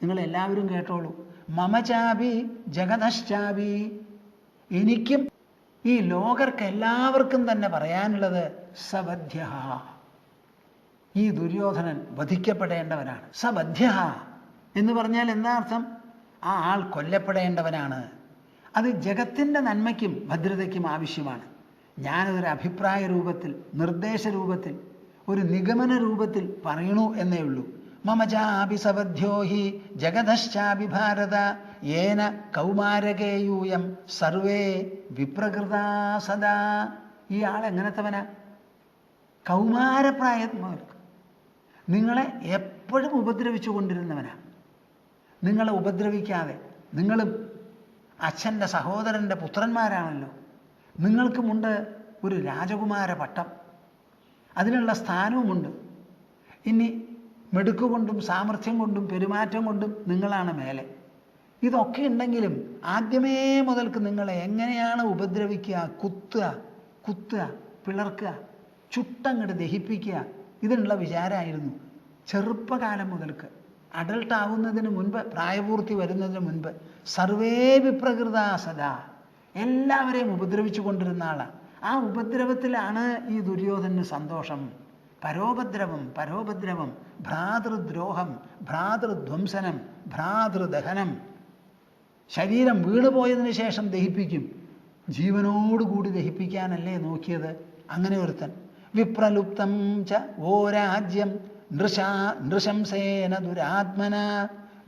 നിങ്ങളെല്ലാവരും കേട്ടോളൂ. മമചാപി ജഗതശ്ചാപി, എനിക്കും ഈ ലോകർക്കെല്ലാവർക്കും തന്നെ പറയാനുള്ളത് സവധ്യ, ഈ ദുര്യോധനൻ വധിക്കപ്പെടേണ്ടവനാണ്. സവധ്യ എന്ന് പറഞ്ഞാൽ എന്താ അർത്ഥം? ആ ആൾ കൊല്ലപ്പെടേണ്ടവനാണ്. അത് ജഗത്തിൻ്റെ നന്മയ്ക്കും ഭദ്രതയ്ക്കും ആവശ്യമാണ്. ഞാനതൊരു അഭിപ്രായ രൂപത്തിൽ, നിർദ്ദേശ രൂപത്തിൽ, ഒരു നിഗമന രൂപത്തിൽ പറയണു എന്നേ ഉള്ളൂ. മമചാപി സവധ്യോ ഹി ജഗതശ്ചാപി ഭാരത യേന കൗമാരകേയൂയം സർവേ വിപ്രകൃതാ സദാ. ഈ ആൾ എങ്ങനത്തവനാ? കൗമാരപ്രായത്മകർക്ക് നിങ്ങളെ എപ്പോഴും ഉപദ്രവിച്ചു കൊണ്ടിരുന്നവനാ. നിങ്ങളെ ഉപദ്രവിക്കാതെ, നിങ്ങളും അച്ഛൻ്റെ സഹോദരൻ്റെ പുത്രന്മാരാണല്ലോ, നിങ്ങൾക്കുമുണ്ട് ഒരു രാജകുമാര പട്ടം, അതിനുള്ള സ്ഥാനവുമുണ്ട്. ഇനി മെടുക്കുകൊണ്ടും സാമർഥ്യം കൊണ്ടും പെരുമാറ്റം കൊണ്ടും നിങ്ങളാണ് മേലെ. ഇതൊക്കെ ഉണ്ടെങ്കിലും ആദ്യമേ മുതൽക്ക് നിങ്ങളെ എങ്ങനെയാണ് ഉപദ്രവിക്കുക, കുത്തുക, പിളർക്കുക, ചുട്ടങ്ങട് ദഹിപ്പിക്കുക, ഇതിനുള്ള വിചാരമായിരുന്നു ചെറുപ്പകാലം മുതൽക്ക്. അഡൾട്ട് ആവുന്നതിന് മുൻപ്, പ്രായപൂർത്തി വരുന്നതിന് മുൻപ് സർവേ വിപ്രകൃതാ സദാ, എല്ലാവരെയും ഉപദ്രവിച്ചു കൊണ്ടിരുന്ന ആളാണ്. ആ ഉപദ്രവത്തിലാണ് ഈ ദുര്യോധനന് സന്തോഷം. പരോപദ്രവം, ഭ്രാതൃദ്രോഹം, ഭ്രാതൃധ്വംസനം, ഭ്രാതൃദഹനം. ശരീരം വീണുപോയതിനു ശേഷം ദഹിപ്പിക്കും, ജീവനോടുകൂടി ദഹിപ്പിക്കാനല്ലേ നോക്കിയത്. അങ്ങനെ ഒരുത്തൻ. വിപ്രലുപ്തം ച ഓ രാജ്യം നൃശംസേന ദുരാത്മന.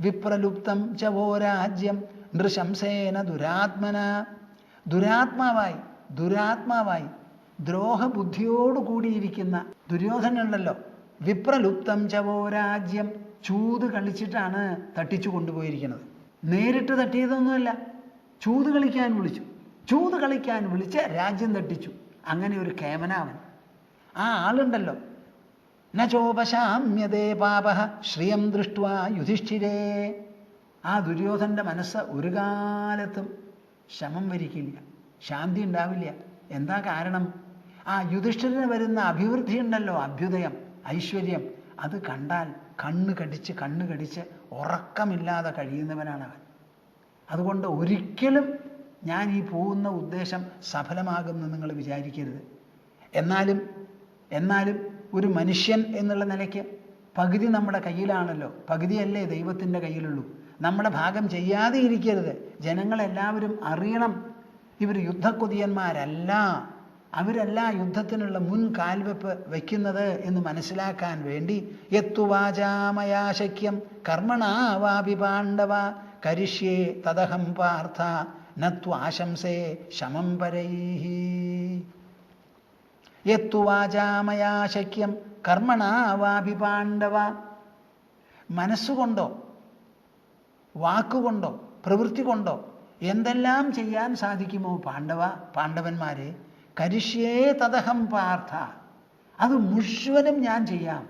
വിപ്രലുപ്തം ച ഓ രാജ്യം നൃശംസേന ദുരാത്മന. ദുരാത്മാവായി ദ്രോഹബുദ്ധിയോടുകൂടിയിരിക്കുന്ന ദുര്യോധനുണ്ടല്ലോ, വിപ്രലുപ്തം ചവോ രാജ്യം, ചൂത് കളിച്ചിട്ടാണ് തട്ടിച്ചു കൊണ്ടുപോയിരിക്കുന്നത്. നേരിട്ട് തട്ടിയതൊന്നുമല്ല, ചൂത് കളിക്കാൻ വിളിച്ച് രാജ്യം തട്ടിച്ചു. അങ്ങനെ ഒരു കേമനാവൻ. ആ ആളുണ്ടല്ലോ, നചോപശാമ്യതേ പാപഃ ശ്രിയം ദൃഷ്ട്വാ യുധിഷ്ഠിരേ. ആ ദുര്യോധൻ്റെ മനസ്സ് ഒരു കാലത്തും ശമം വരിക്കില്ല, ശാന്തി ഉണ്ടാവില്ല. എന്താ കാരണം? ആ യുധിഷ്ഠിരന് വരുന്ന അഭിവൃദ്ധി ഉണ്ടല്ലോ, അഭ്യുദയം, ഐശ്വര്യം, അത് കണ്ടാൽ കണ്ണ് കടിച്ച് ഉറക്കമില്ലാതെ കഴിയുന്നവനാണ് അവൻ. അതുകൊണ്ട് ഒരിക്കലും ഞാൻ ഈ പോകുന്ന ഉദ്ദേശം സഫലമാകുമെന്ന് നിങ്ങൾ വിചാരിക്കരുത്. എന്നാലും ഒരു മനുഷ്യൻ എന്നുള്ള നിലയ്ക്ക് പകുതി നമ്മുടെ കയ്യിലാണല്ലോ, പകുതിയല്ലേ ദൈവത്തിൻ്റെ കയ്യിലുള്ളൂ. നമ്മുടെ ഭാഗം ചെയ്യാതെ ഇരിക്കരുത്. ജനങ്ങളെല്ലാവരും അറിയണം, ഇവർ യുദ്ധക്കൊതിയന്മാരല്ല, അവരല്ല യുദ്ധത്തിനുള്ള മുൻ കാൽവെപ്പ് വയ്ക്കുന്നത് എന്ന് മനസ്സിലാക്കാൻ വേണ്ടി യത്തുവാചാമയാശക്യം കർമ്മണാവാപി പാണ്ഡവ കരിഷ്യേ തദഹം പാർത്ഥ നത്വാശംസേ ശമം പരൈഹി. യത്തുവാചാമയാശക്യം കർമ്മണാവാപി പാണ്ഡവ. മനസ്സുകൊണ്ടോ വാക്കുകൊണ്ടോ പ്രവൃത്തി കൊണ്ടോ എന്തെല്ലാം ചെയ്യാൻ സാധിക്കുമോ പാണ്ഡവന്മാരെ, കരിഷ്യേ തദഹം പാർത്ഥ, അത് മുഴുവനും ഞാൻ ചെയ്യാം.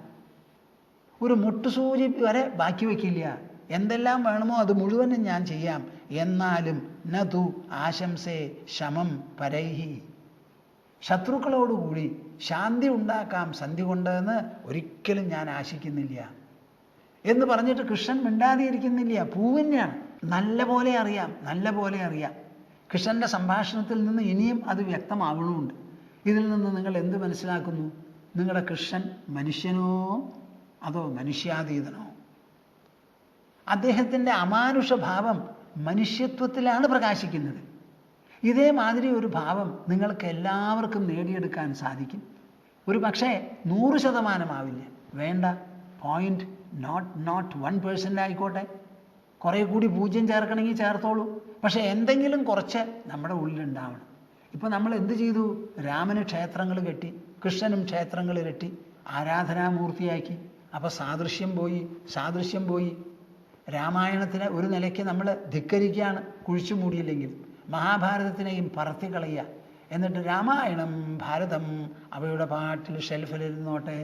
ഒരു മുട്ടുസൂചി വരെ ബാക്കി വയ്ക്കില്ല. എന്തെല്ലാം വേണമോ അത് മുഴുവനും ഞാൻ ചെയ്യാം. എന്നാലും നതു ആശംസേ ശമം പരൈഹി, ശത്രുക്കളോടുകൂടി ശാന്തി ഉണ്ടാക്കാം സന്ധി കൊണ്ടെന്ന് ഒരിക്കലും ഞാൻ ആശിക്കുന്നില്ല. എന്ന് പറഞ്ഞിട്ട് കൃഷ്ണൻ മിണ്ടാതിരിക്കുന്നില്ല. പൂവിനെയാണ് നല്ല പോലെ അറിയാം, നല്ല പോലെ അറിയാം. കൃഷ്ണൻ്റെ സംഭാഷണത്തിൽ നിന്ന് ഇനിയും അത് വ്യക്തമാകണമുണ്ട്. ഇതിൽ നിന്ന് നിങ്ങൾ എന്ത് മനസ്സിലാക്കുന്നു? നിങ്ങളുടെ കൃഷ്ണൻ മനുഷ്യനോ അതോ മനുഷ്യാതീതനോ? അദ്ദേഹത്തിൻ്റെ അമാനുഷ ഭാവം മനുഷ്യത്വത്തിലാണ് പ്രകാശിക്കുന്നത്. ഇതേമാതിരി ഒരു ഭാവം നിങ്ങൾക്ക് എല്ലാവർക്കും നേടിയെടുക്കാൻ സാധിക്കും. ഒരു പക്ഷേ 100% ആവില്ല, വേണ്ട 0.01% ആയിക്കോട്ടെ. കുറേ കൂടി 0 ചേർക്കണമെങ്കിൽ ചേർത്തോളൂ. പക്ഷേ എന്തെങ്കിലും കുറച്ച് നമ്മുടെ ഉള്ളിലുണ്ടാവണം. ഇപ്പോൾ നമ്മൾ എന്ത് ചെയ്തു? രാമന് ക്ഷേത്രങ്ങൾ കെട്ടി, കൃഷ്ണനും ക്ഷേത്രങ്ങൾ കെട്ടി, ആരാധനാമൂർത്തിയാക്കി. അപ്പോൾ സാദൃശ്യം പോയി. രാമായണത്തിന് ഒരു നിലയ്ക്ക് നമ്മൾ ധിക്കരിക്കുകയാണ്, കുഴിച്ചു മൂടിയില്ലെങ്കിൽ. മഹാഭാരതത്തിനെയും പറത്തിക്കളയുക. എന്നിട്ട് രാമായണം ഭാരതം അവയുടെ പാട്ടിൽ ഷെൽഫിലിരുന്നോട്ടെ,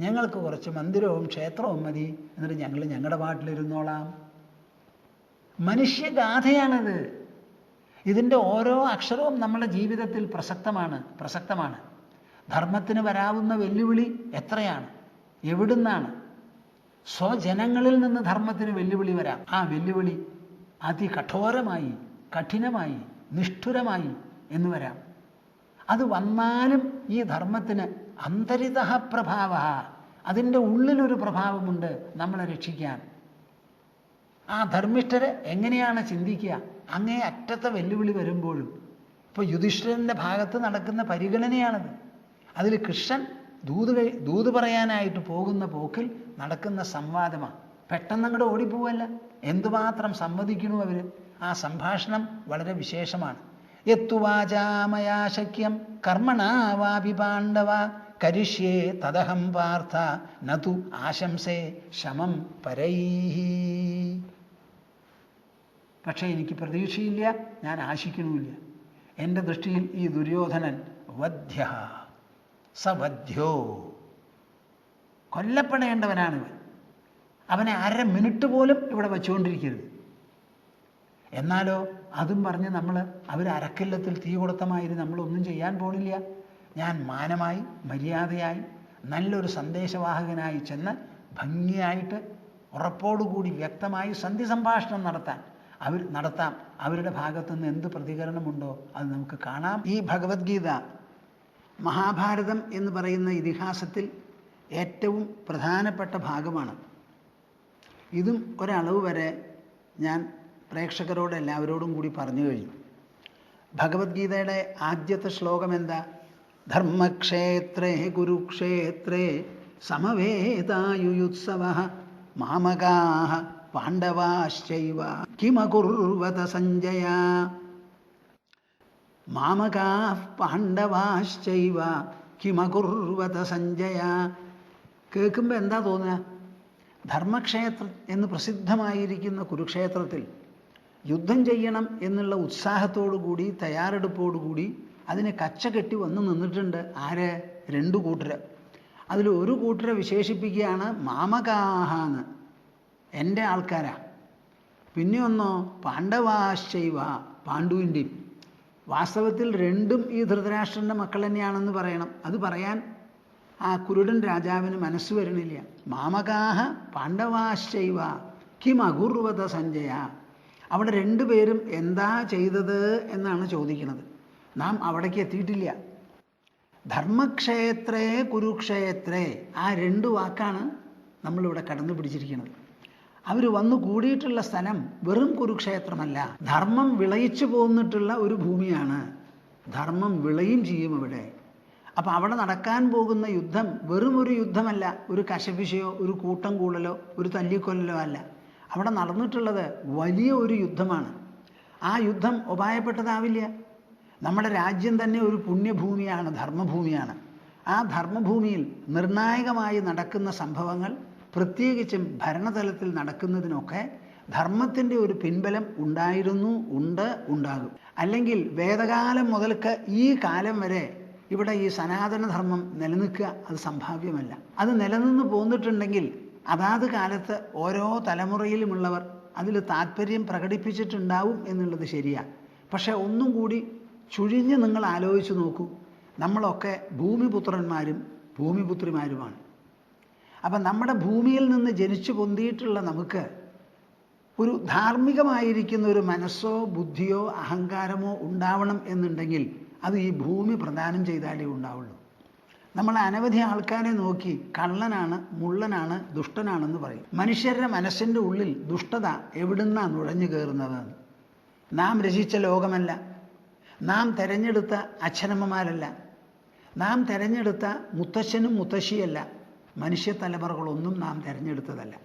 ഞങ്ങൾക്ക് കുറച്ച് മന്ദിരവും ക്ഷേത്രവും മതി, എന്നിട്ട് ഞങ്ങൾ ഞങ്ങളുടെ പാട്ടിലിരുന്നോളാം. മനുഷ്യഗാഥയാണത്. ഇതിൻ്റെ ഓരോ അക്ഷരവും നമ്മുടെ ജീവിതത്തിൽ പ്രസക്തമാണ്. ധർമ്മത്തിന് വരാവുന്ന വെല്ലുവിളി എത്രയാണ്, എവിടുന്നാണ്? സ്വജനങ്ങളിൽ നിന്ന് ധർമ്മത്തിന് വെല്ലുവിളി വരാം. ആ വെല്ലുവിളി അതികഠോരമായി, കഠിനമായി, നിഷ്ഠുരമായി എന്ന് വരാം. അത് വന്നാലും ഈ ധർമ്മത്തിന് അന്തരിതഃ പ്രഭാവ, അതിൻ്റെ ഉള്ളിലൊരു പ്രഭാവമുണ്ട് നമ്മളെ രക്ഷിക്കാൻ. ആ ധർമ്മിഷ്ഠര് എങ്ങനെയാണ് ചിന്തിക്കുക? അങ്ങേ അറ്റത്തെ വെല്ലുവിളി വരുമ്പോഴും. ഇപ്പോൾ യുധിഷ്ഠിരൻ്റെ ഭാഗത്ത് നടക്കുന്ന പരിഗണനയാണത്. അതിൽ കൃഷ്ണൻ ദൂത് പറയാനായിട്ട് പോകുന്ന പോക്കിൽ നടക്കുന്ന സംവാദമാണ്. പെട്ടെന്ന് അങ്ങോട്ട് ഓടിപ്പോവല്ല, എന്തുമാത്രം സമ്മതിക്കണു അവർ. ആ സംഭാഷണം വളരെ വിശേഷമാണ്. യത്തുവാചാമയാ ശക്യം കർമ്മണാ വാപി പാണ്ഡവ കരിഷ്യേ തദഹം പാർത്ഥ നതു ആശംസേ ശമം പരൈഹി. പക്ഷേ എനിക്ക് പ്രതീക്ഷയില്ല, ഞാൻ ആശിക്കണമില്ല. എൻ്റെ ദൃഷ്ടിയിൽ ഈ ദുര്യോധനൻ വധ്യ സവധ്യോ, കൊല്ലപ്പെടേണ്ടവനാണിവൻ. അവനെ 1/2 മിനിറ്റ് പോലും ഇവിടെ വച്ചുകൊണ്ടിരിക്കരുത്. എന്നാലോ അതും പറഞ്ഞ് അവർ അരക്കില്ലത്തിൽ തീ കൊടുത്തമാതിരി നമ്മളൊന്നും ചെയ്യാൻ പോണില്ല. ഞാൻ മാനമായി, മര്യാദയായി, നല്ലൊരു സന്ദേശവാഹകനായി ചെന്ന് ഭംഗിയായിട്ട് ഉറപ്പോടുകൂടി വ്യക്തമായി സന്ധി സംഭാഷണം നടത്താം. അവരുടെ ഭാഗത്തുനിന്ന് എന്ത് പ്രതികരണമുണ്ടോ അത് നമുക്ക് കാണാം. ഈ ഭഗവത്ഗീത മഹാഭാരതം എന്ന് പറയുന്ന ഇതിഹാസത്തിൽ ഏറ്റവും പ്രധാനപ്പെട്ട ഭാഗമാണ്. ഇതും ഒരളവ് വരെ ഞാൻ പ്രേക്ഷകരോട് എല്ലാവരോടും കൂടി പറഞ്ഞു കഴിഞ്ഞു. ഭഗവത്ഗീതയുടെ ആദ്യത്തെ ശ്ലോകം എന്താ? ധർമ്മക്ഷേത്രേ കുരുക്ഷേത്രേ സമവേതായുയുത്സവഃ മാമകാഃ പാണ്ഡവാശ്ചൈവ കിമകുർവത സഞ്ജയ. മാമകാഃ പാണ്ഡവാശ്ചൈവ കിമകുർവത സഞ്ജയ. കേൾക്കുമ്പോൾ എന്താ തോന്നുക? ധർമ്മക്ഷേത്രം എന്ന് പ്രസിദ്ധമായിരിക്കുന്ന കുരുക്ഷേത്രത്തിൽ യുദ്ധം ചെയ്യണം എന്നുള്ള ഉത്സാഹത്തോടുകൂടി, തയ്യാറെടുപ്പോടുകൂടി അതിന് കച്ച കെട്ടി വന്ന് നിന്നിട്ടുണ്ട്. ആര്? 2 കൂട്ടര്. അതിൽ ഒരു കൂട്ടരെ വിശേഷിപ്പിക്കുകയാണ് മാമകാഹാന്ന്, എൻ്റെ ആൾക്കാരാ. പിന്നെ ഒന്നോ പാണ്ഡവാശ്ചൈവ, പാണ്ഡുവിൻ്റെയും. വാസ്തവത്തിൽ 2ഉം ഈ ധൃതരാഷ്ട്രൻ്റെ മക്കൾ തന്നെയാണെന്ന് പറയണം. അത് പറയാൻ ആ കുരുടൻ രാജാവിന് മനസ്സ് വരണില്ല. മാമകാഹ പാണ്ഡവാശ്ചൈവ കിം അകുർവത സഞ്ജയ. അവിടെ 2 പേരും എന്താ ചെയ്തത് എന്നാണ് ചോദിക്കുന്നത്. നാം അവിടേക്ക് എത്തിയിട്ടില്ല. ധർമ്മക്ഷേത്രേ കുരുക്ഷേത്രേ, ആ 2 വാക്കാണ് നമ്മളിവിടെ കടന്നു പിടിച്ചിരിക്കുന്നത്. അവർ വന്നു കൂടിയിട്ടുള്ള സ്ഥലം വെറും കുരുക്ഷേത്രമല്ല, ധർമ്മം വിളയിച്ചു പോന്നിട്ടുള്ള ഒരു ഭൂമിയാണ്. ധർമ്മം വിളയും ചെയ്യും അവിടെ. അപ്പം അവിടെ നടക്കാൻ പോകുന്ന യുദ്ധം വെറും ഒരു യുദ്ധമല്ല, ഒരു കശപിശയോ ഒരു കൂട്ടം കൂടലോ ഒരു തല്ലിക്കൊല്ലലോ അല്ല. അവിടെ നടന്നിട്ടുള്ളത് വലിയ ഒരു യുദ്ധമാണ്. ആ യുദ്ധം ഉപായപ്പെട്ടതാവില്ല. നമ്മുടെ രാജ്യം തന്നെ ഒരു പുണ്യഭൂമിയാണ്, ധർമ്മഭൂമിയാണ്. ആ ധർമ്മഭൂമിയിൽ നിർണായകമായി നടക്കുന്ന സംഭവങ്ങൾ, പ്രത്യേകിച്ചും ഭരണതലത്തിൽ നടക്കുന്നതിനൊക്കെ ധർമ്മത്തിൻ്റെ ഒരു പിൻബലം ഉണ്ടായിരുന്നു, ഉണ്ടാകും. അല്ലെങ്കിൽ വേദകാലം മുതൽക്ക് ഈ കാലം വരെ ഇവിടെ ഈ സനാതനധർമ്മം നിലനിൽക്കുക അത് സംഭാവ്യമല്ല. അത് നിലനിന്ന് പോന്നിട്ടുണ്ടെങ്കിൽ അതാത് കാലത്ത് ഓരോ തലമുറയിലുമുള്ളവർ അതിൽ താല്പര്യം പ്രകടിപ്പിച്ചിട്ടുണ്ടാവും എന്നുള്ളത് ശരിയാണ്. പക്ഷെ ഒന്നും കൂടി ചുഴിഞ്ഞ് നിങ്ങൾ ആലോചിച്ച് നോക്കൂ. നമ്മളൊക്കെ ഭൂമിപുത്രന്മാരും ഭൂമിപുത്രിമാരുമാണ്. അപ്പം നമ്മുടെ ഭൂമിയിൽ നിന്ന് ജനിച്ചു പൊന്തിയിട്ടുള്ള നമുക്ക് ഒരു ധാർമ്മികമായിരിക്കുന്ന ഒരു മനസ്സോ ബുദ്ധിയോ അഹങ്കാരമോ ഉണ്ടാവണം എന്നുണ്ടെങ്കിൽ അത് ഈ ഭൂമി പ്രദാനം ചെയ്താലേ ഉണ്ടാവുള്ളൂ. നമ്മൾ അനവധി ആൾക്കാരെ നോക്കി കള്ളനാണ്, മുള്ളനാണ്, ദുഷ്ടനാണെന്ന് പറയും. മനുഷ്യരുടെ മനസ്സിൻ്റെ ഉള്ളിൽ ദുഷ്ടത എവിടുന്നാണ് നുഴഞ്ഞു കയറുന്നത്? നാം രചിച്ച ലോകമല്ല, നാം തിരഞ്ഞെടുത്ത അച്ഛനമ്മമാരല്ല, നാം തിരഞ്ഞെടുത്ത മുത്തശ്ശനും മുത്തശ്ശിയല്ല, മനുഷ്യ തലമുറകളൊന്നും നാം തിരഞ്ഞെടുത്തതല്ല.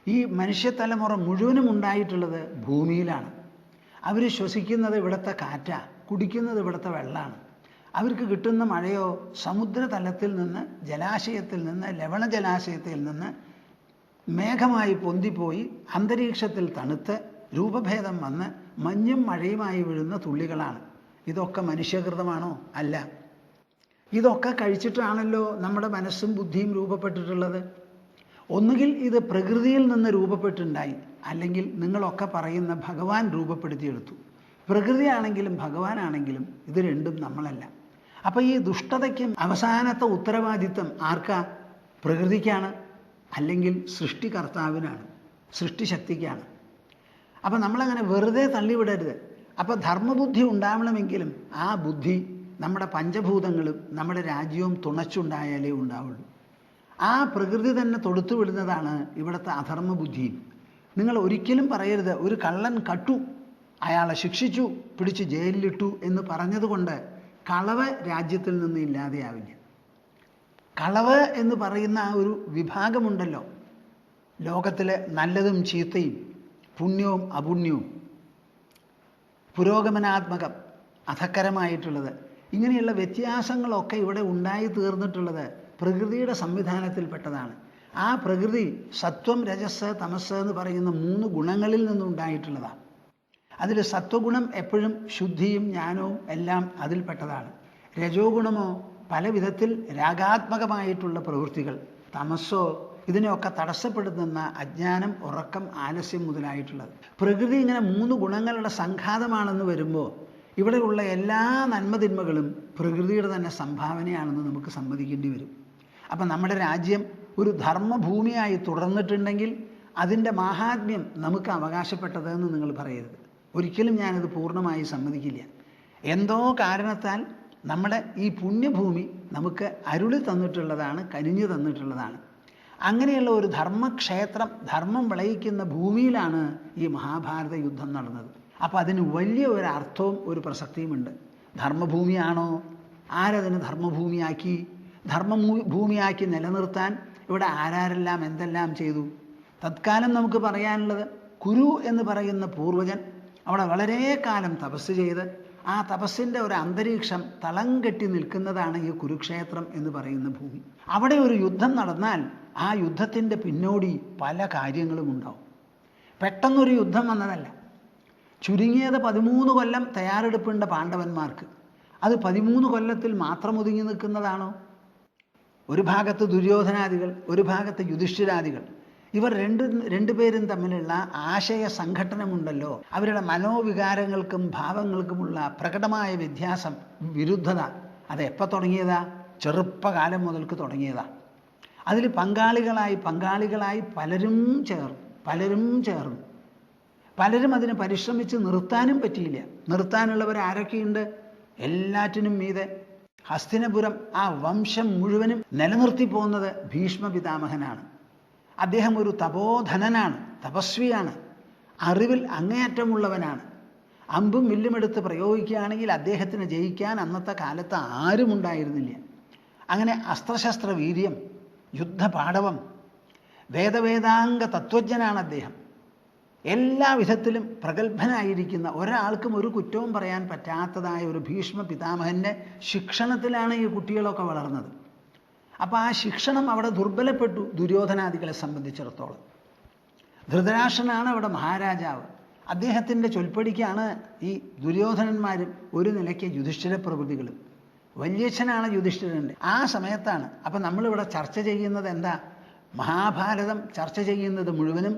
ഈ മനുഷ്യ തലമുറ മുഴുവനും ഉണ്ടായിട്ടുള്ളത് ഭൂമിയിലാണ്. അവർ ശ്വസിക്കുന്നത് ഇവിടുത്തെ കാറ്റാണ്, കുടിക്കുന്നത് ഇവിടുത്തെ വെള്ളമാണ്. അവർക്ക് കിട്ടുന്ന മഴയോ സമുദ്രതലത്തിൽ നിന്ന്, ജലാശയത്തിൽ നിന്ന്, ലവണ ജലാശയത്തിൽ നിന്ന് മേഘമായി പൊന്തിപ്പോയി അന്തരീക്ഷത്തിൽ തണുത്ത് രൂപഭേദം വന്ന് മഞ്ഞും മഴയുമായി വീഴുന്ന തുള്ളികളാണ്. ഇതൊക്കെ മനുഷ്യകൃതമാണോ? അല്ല. ഇതൊക്കെ കഴിച്ചിട്ടാണല്ലോ നമ്മുടെ മനസ്സും ബുദ്ധിയും രൂപപ്പെട്ടിട്ടുള്ളത്. ഒന്നുകിൽ ഇത് പ്രകൃതിയിൽ നിന്ന് രൂപപ്പെട്ടുണ്ടായി, അല്ലെങ്കിൽ നിങ്ങളൊക്കെ പറയുന്ന ഭഗവാൻ രൂപപ്പെടുത്തിയെടുത്തു. പ്രകൃതിയാണെങ്കിലും ഭഗവാനാണെങ്കിലും ഇത് രണ്ടും നമ്മളല്ല. അപ്പം ഈ ദുഷ്ടതയ്ക്കും അവസാനത്തെ ഉത്തരവാദിത്വം ആർക്കാ? പ്രകൃതിക്കാണ്, അല്ലെങ്കിൽ സൃഷ്ടികർത്താവിനാണ്, സൃഷ്ടിശക്തിക്കാണ്. അപ്പം നമ്മളങ്ങനെ വെറുതെ തള്ളിവിടരുത്. അപ്പം ധർമ്മബുദ്ധി ഉണ്ടാവണമെങ്കിലും ആ ബുദ്ധി നമ്മുടെ പഞ്ചഭൂതങ്ങളും നമ്മുടെ രാജ്യവും തുണച്ചുണ്ടായാലേ ഉണ്ടാവുള്ളൂ. ആ പ്രകൃതി തന്നെ തൊടുത്തു വിടുന്നതാണ് ഇവിടുത്തെ അധർമ്മ ബുദ്ധിയും. നിങ്ങൾ ഒരിക്കലും പറയരുത് ഒരു കള്ളൻ കട്ടു, അയാളെ ശിക്ഷിച്ചു, പിടിച്ച് ജയിലിലിട്ടു എന്ന് പറഞ്ഞതുകൊണ്ട് കളവ് രാജ്യത്തിൽ നിന്ന് ഇല്ലാതെയാവില്ല. കളവ് എന്ന് പറയുന്ന ആ ഒരു വിഭാഗമുണ്ടല്ലോ, ലോകത്തിൽ നല്ലതും ചീത്തയും, പുണ്യവും അപുണ്യവും, പുരോഗമനാത്മകം അധക്കരമായിട്ടുള്ളത്, ഇങ്ങനെയുള്ള വ്യത്യാസങ്ങളൊക്കെ ഇവിടെ ഉണ്ടായി തീർന്നിട്ടുള്ളത് പ്രകൃതിയുടെ സംവിധാനത്തിൽപ്പെട്ടതാണ്. ആ പ്രകൃതി സത്വം, രജസ്, തമസ് എന്ന് പറയുന്ന 3 ഗുണങ്ങളിൽ നിന്നുണ്ടായിട്ടുള്ളതാണ്. അതിൽ സത്വഗുണം എപ്പോഴും ശുദ്ധിയും ജ്ഞാനവും എല്ലാം അതിൽപ്പെട്ടതാണ്. രജോ ഗുണമോ പല വിധത്തിൽ രാഗാത്മകമായിട്ടുള്ള പ്രവൃത്തികൾ, തമസ്സോ ഇതിനെയൊക്കെ തടസ്സപ്പെടുത്തുന്ന അജ്ഞാനം, ഉറക്കം, ആലസ്യം മുതലായിട്ടുള്ളത്. പ്രകൃതി ഇങ്ങനെ 3 ഗുണങ്ങളുടെ സംഘാതമാണെന്ന് വരുമ്പോൾ ഇവിടെയുള്ള എല്ലാ നന്മതിന്മകളും പ്രകൃതിയുടെ തന്നെ സംഭാവനയാണെന്ന് നമുക്ക് സമ്മതിക്കേണ്ടി വരും. അപ്പം നമ്മുടെ രാജ്യം ഒരു ധർമ്മഭൂമിയായി തുടർന്നിട്ടുണ്ടെങ്കിൽ അതിൻ്റെ മാഹാത്മ്യം നമുക്ക് അവകാശപ്പെട്ടതെന്ന് നിങ്ങൾ പറയരുത്. ഒരിക്കലും ഞാനത് പൂർണ്ണമായി സമ്മതിക്കില്ല. എന്തോ കാരണത്താൽ നമ്മുടെ ഈ പുണ്യഭൂമി നമുക്ക് അരുളി തന്നിട്ടുള്ളതാണ്, കനിഞ്ഞു തന്നിട്ടുള്ളതാണ്. അങ്ങനെയുള്ള ഒരു ധർമ്മക്ഷേത്രം, ധർമ്മം വിളയിക്കുന്ന ഭൂമിയിലാണ് ഈ മഹാഭാരത യുദ്ധം നടന്നത്. അപ്പം അതിന് വലിയ ഒരു അർത്ഥവും ഒരു പ്രസക്തിയുമുണ്ട്. ധർമ്മഭൂമിയാണോ? ആരതിന് ധർമ്മഭൂമിയാക്കി? ധർമ്മഭൂമിയാക്കി നിലനിർത്താൻ ഇവിടെ ആരാരെല്ലാം എന്തെല്ലാം ചെയ്തു? തത്കാലം നമുക്ക് പറയാനുള്ളത്, കുരു എന്ന് പറയുന്ന പൂർവജൻ അവിടെ വളരെ കാലം തപസ് ചെയ്ത് ആ തപസ്സിൻ്റെ ഒരു അന്തരീക്ഷം തളം കെട്ടി നിൽക്കുന്നതാണ് ഈ കുരുക്ഷേത്രം എന്ന് പറയുന്ന ഭൂമി. അവിടെ ഒരു യുദ്ധം നടന്നാൽ ആ യുദ്ധത്തിൻ്റെ പിന്നോടി പല കാര്യങ്ങളും ഉണ്ടാവും. പെട്ടെന്നൊരു യുദ്ധം വന്നതല്ല. ചുരുങ്ങിയത് 13 കൊല്ലം തയ്യാറെടുപ്പുണ്ട് പാണ്ഡവന്മാർക്ക്. അത് 13 കൊല്ലത്തിൽ മാത്രം ഒതുങ്ങി നിൽക്കുന്നതാണോ? ഒരു ഭാഗത്ത് ദുര്യോധനാദികൾ, ഒരു ഭാഗത്ത് യുധിഷ്ഠിരാദികൾ. ഇവർ രണ്ടുപേരും തമ്മിലുള്ള ആശയ സംഘട്ടനമുണ്ടല്ലോ, അവരുടെ മനോവികാരങ്ങൾക്കും ഭാവങ്ങൾക്കുമുള്ള പ്രകടമായ വ്യത്യാസം, വിരുദ്ധത, അത് എപ്പോൾ തുടങ്ങിയതാ? ചെറുപ്പകാലം മുതൽക്ക് തുടങ്ങിയതാ. അതിൽ പങ്കാളികളായി പലരും ചേർന്നു. പലരും അതിനെ പരിശ്രമിച്ച് നിർത്താനും പറ്റിയില്ല. നിർത്താനുള്ളവർ ആരൊക്കെയുണ്ട്? എല്ലാറ്റിനും മീതെ ഹസ്തിനപുരം ആ വംശം മുഴുവനും നിലനിർത്തി പോകുന്നത് ഭീഷ്മ പിതാമഹനാണ്. അദ്ദേഹം ഒരു തപോധനനാണ്, തപസ്വിയാണ്, അറിവിൽ അങ്ങേയറ്റമുള്ളവനാണ്. അമ്പും വില്ലുമെടുത്ത് പ്രയോഗിക്കുകയാണെങ്കിൽ അദ്ദേഹത്തിന് ജയിക്കാൻ അന്നത്തെ കാലത്ത് ആരും ഉണ്ടായിരുന്നില്ല. അങ്ങനെ അസ്ത്രശസ്ത്ര വീര്യം, യുദ്ധപാടവം, വേദവേദാംഗ തത്വജ്ഞനാണ് അദ്ദേഹം. എല്ലാ വിധത്തിലും പ്രഗത്ഭനായിരിക്കുന്ന, ഒരാൾക്കും ഒരു കുറ്റവും പറയാൻ പറ്റാത്തതായ ഒരു ഭീഷ്മ പിതാമഹൻ്റെ ശിക്ഷണത്തിലാണ് ഈ കുട്ടികളൊക്കെ വളർന്നത്. അപ്പോൾ ആ ശിക്ഷണം അവിടെ ദുർബലപ്പെട്ടു ദുര്യോധനാദികളെ സംബന്ധിച്ചിടത്തോളം. ധൃതരാഷ്ട്രനാണ് അവിടെ മഹാരാജാവ്. അദ്ദേഹത്തിൻ്റെ ചൊൽപ്പടിക്കാണ് ഈ ദുര്യോധനന്മാരും ഒരു നിലയ്ക്ക് യുധിഷ്ഠിര പ്രകൃതികളും. വല്യച്ഛനാണ് യുധിഷ്ഠിരൻ്റെ. ആ സമയത്താണ്. അപ്പം നമ്മളിവിടെ ചർച്ച ചെയ്യുന്നത് എന്താ? മഹാഭാരതം ചർച്ച ചെയ്യുന്നത് മുഴുവനും,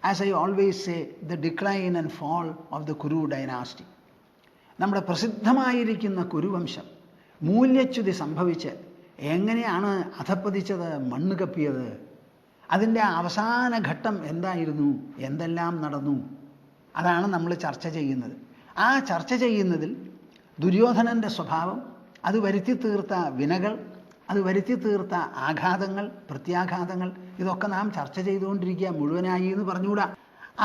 as I always say, the decline and fall of the Kuru dynasty. നമ്മുടെ പ്രസിദ്ധമായിരിക്കുന്ന കുരുവംശം മൂല്യച്യുതി സംഭവിച്ച് എങ്ങനെയാണ് അധപ്പതിച്ചത്, മണ്ണ് കപ്പിയത് അതിൻ്റെ അവസാന ഘട്ടം എന്തായിരുന്നു, എന്തെല്ലാം നടന്നു, അതാണ് നമ്മൾ ചർച്ച ചെയ്യുന്നത്. ആ ചർച്ച ചെയ്യുന്നതിൽ ദുര്യോധനൻ്റെ സ്വഭാവം, അത് വരുത്തി തീർത്ത വിനകൾ, അത് വരുത്തി തീർത്ത ആഘാതങ്ങൾ, പ്രത്യാഘാതങ്ങൾ, ഇതൊക്കെ നാം ചർച്ച ചെയ്തുകൊണ്ടിരിക്കുക. മുഴുവനായി എന്ന് പറഞ്ഞുകൂടാ.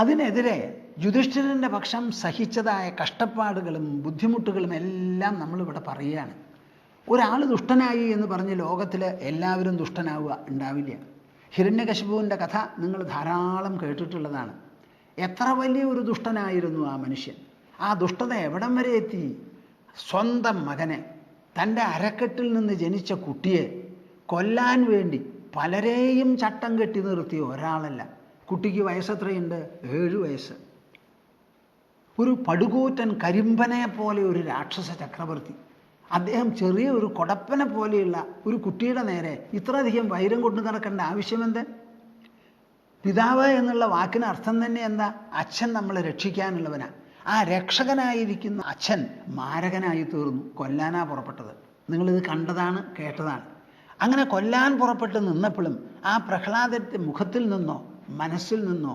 അതിനെതിരെ യുധിഷ്ഠിരൻ്റെ പക്ഷം സഹിച്ചതായ കഷ്ടപ്പാടുകളും ബുദ്ധിമുട്ടുകളും എല്ലാം നമ്മളിവിടെ പറയുകയാണ്. ഒരാൾ ദുഷ്ടനായി എന്ന് പറഞ്ഞ് ലോകത്തിൽ എല്ലാവരും ദുഷ്ടനാവുക ഉണ്ടാവില്ല. ഹിരണ്യകശിപുവിൻ്റെ കഥ നിങ്ങൾ ധാരാളം കേട്ടിട്ടുള്ളതാണ്. എത്ര വലിയ ഒരു ദുഷ്ടനായിരുന്നു ആ മനുഷ്യൻ. ആ ദുഷ്ടത എവിടം വരെ എത്തി? സ്വന്തം മകനെ, തൻ്റെ അരക്കെട്ടിൽ നിന്ന് ജനിച്ച കുട്ടിയെ കൊല്ലാൻ വേണ്ടി പലരെയും ചട്ടം കെട്ടി നിർത്തിയ ഒരാളല്ല. കുട്ടിക്ക് വയസ്സെത്രയുണ്ട്? 7 വയസ്സ്. ഒരു പടുകൂറ്റൻ കരിമ്പനെ പോലെ ഒരു രാക്ഷസ ചക്രവർത്തി, അദ്ദേഹം ചെറിയ ഒരു കൊടപ്പനെ പോലെയുള്ള ഒരു കുട്ടിയുടെ നേരെ ഇത്രയധികം വൈരം കൊണ്ടു നടക്കേണ്ട ആവശ്യമെന്ത്? പിതാവ് എന്നുള്ള വാക്കിന് അർത്ഥം തന്നെ എന്താ? അച്ഛൻ നമ്മളെ രക്ഷിക്കാനുള്ളവനാണ്. ആ രക്ഷകനായിരിക്കുന്ന അച്ഛൻ മാരകനായി തീർന്നു. കൊല്ലാനാ പുറപ്പെട്ടത്. നിങ്ങളിത് കണ്ടതാണ്, കേട്ടതാണ്. അങ്ങനെ കൊല്ലാൻ പുറപ്പെട്ട് നിന്നപ്പോഴും ആ പ്രഹ്ലാദൻ്റെ മുഖത്തിൽ നിന്നോ മനസ്സിൽ നിന്നോ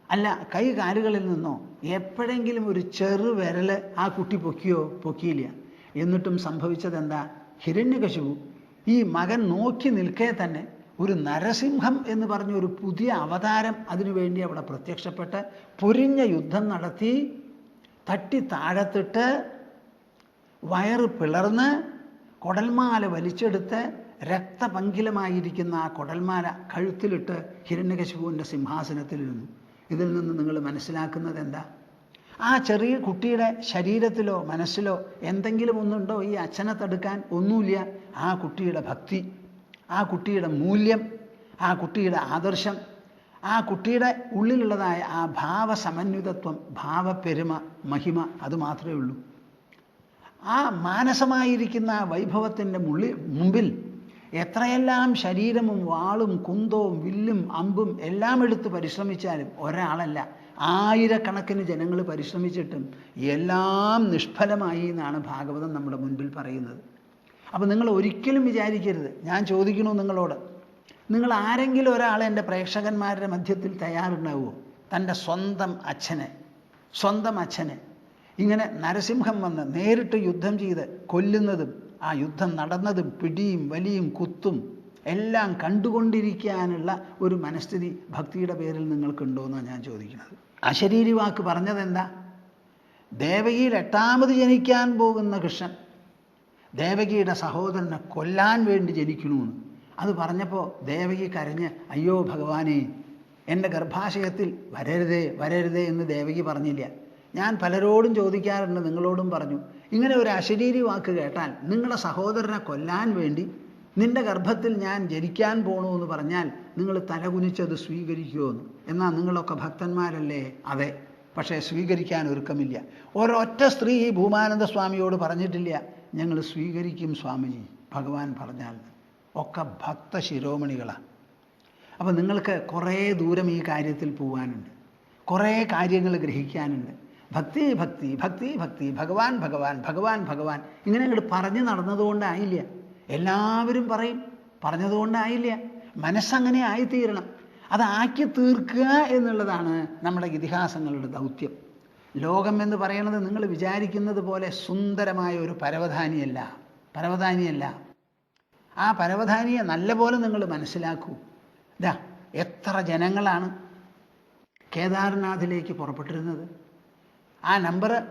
അല്ല കൈകാലുകളിൽ നിന്നോ എപ്പോഴെങ്കിലും ഒരു ചെറു വിരൽ ആ കുട്ടി പൊക്കിയില്ല. എന്നിട്ടും സംഭവിച്ചത് എന്താ? ഹിരണ്യകശിപു ഈ മകൻ നോക്കി നിൽക്കേ തന്നെ ഒരു നരസിംഹം എന്ന് പറഞ്ഞ ഒരു പുതിയ അവതാരം അതിനുവേണ്ടി അവിടെ പ്രത്യക്ഷപ്പെട്ട് പൊരിഞ്ഞ യുദ്ധം നടത്തി, തട്ടി താഴത്തിട്ട് വയറ് പിളർന്ന് കൊടൽമാല വലിച്ചെടുത്ത് രക്തപങ്കിലമായിരിക്കുന്ന ആ കൊടൽമാല കഴുത്തിലിട്ട് ഹിരണ്യകശിപുവിൻ്റെ സിംഹാസനത്തിലിരുന്നു. ഇതിൽ നിന്ന് നിങ്ങൾ മനസ്സിലാക്കുന്നത് എന്താ? ആ ചെറിയ കുട്ടിയുടെ ശരീരത്തിലോ മനസ്സിലോ എന്തെങ്കിലും ഒന്നുണ്ടോ ഈ അച്ഛനെ തടുക്കാൻ? ഒന്നുമില്ല. ആ കുട്ടിയുടെ ഭക്തി, ആ കുട്ടിയുടെ മൂല്യം, ആ കുട്ടിയുടെ ആദർശം, ആ കുട്ടിയുടെ ഉള്ളിലുള്ളതായ ആ ഭാവസമന്വിതത്വം, ഭാവപ്പെരുമ, മഹിമ, അത് മാത്രമേ ഉള്ളൂ. ആ മാനസമായിരിക്കുന്ന ആ വൈഭവത്തിൻ്റെ മുമ്പിൽ എത്രയെല്ലാം ശരീരവും വാളും കുന്തവും വില്ലും അമ്പും എല്ലാം എടുത്ത് പരിശ്രമിച്ചാലും ഒരാളല്ല, ആയിരക്കണക്കിന് ജനങ്ങൾ പരിശ്രമിച്ചിട്ടും എല്ലാം നിഷ്ഫലമായി എന്നാണ് ഭാഗവതം നമ്മുടെ മുൻപിൽ പറയുന്നത്. അപ്പോൾ നിങ്ങൾ ഒരിക്കലും വിചാരിക്കരുത്. ഞാൻ ചോദിക്കണു നിങ്ങളോട്, നിങ്ങൾ ആരെങ്കിലും ഒരാൾ എൻ്റെ പ്രേക്ഷകന്മാരുടെ മധ്യത്തിൽ തയ്യാറുണ്ടാവുമോ തൻ്റെ സ്വന്തം അച്ഛനെ ഇങ്ങനെ നരസിംഹം വന്ന് നേരിട്ട് യുദ്ധം ചെയ്ത് കൊല്ലുന്നതും ആ യുദ്ധം നടന്നതും പിടിയും വലിയും കുത്തും എല്ലാം കണ്ടുകൊണ്ടിരിക്കാനുള്ള ഒരു മനസ്ഥിതി ഭക്തിയുടെ പേരിൽ നിങ്ങൾക്കുണ്ടോ എന്നാണ് ഞാൻ ചോദിക്കുന്നത്. അശരീരി വാക്ക് പറഞ്ഞതെന്താ? ദേവകിയിൽ 8ാമത് ജനിക്കാൻ പോകുന്ന കൃഷ്ണൻ ദേവകിയുടെ സഹോദരനെ കൊല്ലാൻ വേണ്ടി ജനിക്കണമെന്ന് അത് പറഞ്ഞപ്പോൾ ദേവകി കരഞ്ഞ്, അയ്യോ ഭഗവാനെ, എൻ്റെ ഗർഭാശയത്തിൽ വരരുതേ എന്ന് ദേവകി പറഞ്ഞില്ല. ഞാൻ പലരോടും ചോദിക്കാറുണ്ട്, നിങ്ങളോടും പറഞ്ഞു, ഇങ്ങനെ ഒരു അശരീരി വാക്ക് കേട്ടാൽ നിങ്ങളുടെ സഹോദരനെ കൊല്ലാൻ വേണ്ടി നിന്റെ ഗർഭത്തിൽ ഞാൻ ജനിക്കാൻ പോകണു എന്ന് പറഞ്ഞാൽ നിങ്ങൾ തലകുനിച്ചത് സ്വീകരിക്കുമോ എന്ന്. എന്നാൽ നിങ്ങളൊക്കെ ഭക്തന്മാരല്ലേ? അതെ, പക്ഷേ സ്വീകരിക്കാൻ ഒരുക്കമില്ല. ഒരൊറ്റ സ്ത്രീ ഈ ഭൂമാനന്ദ സ്വാമിയോട് പറഞ്ഞിട്ടില്ല, ഞങ്ങൾ സ്വീകരിക്കും സ്വാമിജി ഭഗവാൻ പറഞ്ഞാൽ. ഒക്കെ ഭക്ത ശിരോമണികളാണ്. അപ്പം നിങ്ങൾക്ക് കുറേ ദൂരം ഈ കാര്യത്തിൽ പോകാനുണ്ട്, കുറേ കാര്യങ്ങൾ ഗ്രഹിക്കാനുണ്ട്. ഭക്തി ഭക്തി ഭക്തി ഭക്തി, ഭഗവാൻ ഭഗവാൻ ഭഗവാൻ ഭഗവാൻ, ഇങ്ങനെ അങ്ങോട്ട് പറഞ്ഞു നടന്നതുകൊണ്ടായില്ല. എല്ലാവരും പറയും, പറഞ്ഞതുകൊണ്ടായില്ല. മനസ്സങ്ങനെ ആയിത്തീരണം. അതാക്കി തീർക്കുക എന്നുള്ളതാണ് നമ്മുടെ ഇതിഹാസങ്ങളുടെ ദൗത്യം. ലോകം എന്ന് പറയുന്നത് നിങ്ങൾ വിചാരിക്കുന്നത് പോലെ സുന്ദരമായ ഒരു പരവതാനിയല്ല. ആ പരവതാനിയെ നല്ല പോലെ നിങ്ങൾ മനസ്സിലാക്കൂ. എത്ര ജനങ്ങളാണ് കേദാർനാഥിലേക്ക് പുറപ്പെട്ടിരുന്നത്. ആ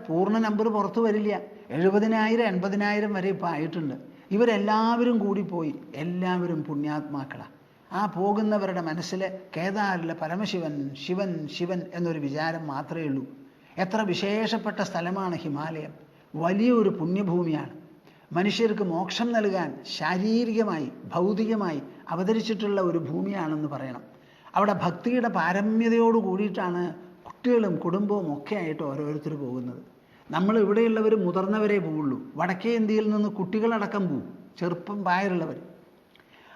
പൂർണ്ണ നമ്പർ പുറത്തു വരില്ല. 70,000 80,000 വരെ ഇപ്പോൾ ആയിട്ടുണ്ട്. ഇവരെല്ലാവരും കൂടിപ്പോയി. എല്ലാവരും പുണ്യാത്മാക്കളാണ്. ആ പോകുന്നവരുടെ മനസ്സിൽ കേദാറിലെ പരമശിവൻ ശിവൻ ശിവൻ എന്നൊരു വിചാരം മാത്രമേ ഉള്ളൂ. എത്ര വിശേഷപ്പെട്ട സ്ഥലമാണ് ഹിമാലയം. വലിയൊരു പുണ്യഭൂമിയാണ്. മനുഷ്യർക്ക് മോക്ഷം നൽകാൻ ശാരീരികമായി ഭൗതികമായി അവതരിച്ചിട്ടുള്ള ഒരു ഭൂമിയാണെന്ന് പറയണം. അവിടെ ഭക്തിയുടെ പാരമ്യതയോട് കൂടിയിട്ടാണ് കുട്ടികളും കുടുംബവും ഒക്കെ ആയിട്ട് ഓരോരുത്തർ പോകുന്നത്. നമ്മൾ ഇവിടെയുള്ളവർ മുതിർന്നവരേ പോവുള്ളൂ. വടക്കേ ഇന്ത്യയിൽ നിന്ന് കുട്ടികളടക്കം പോവും, ചെറുപ്പം പ്രായമുള്ളവർ.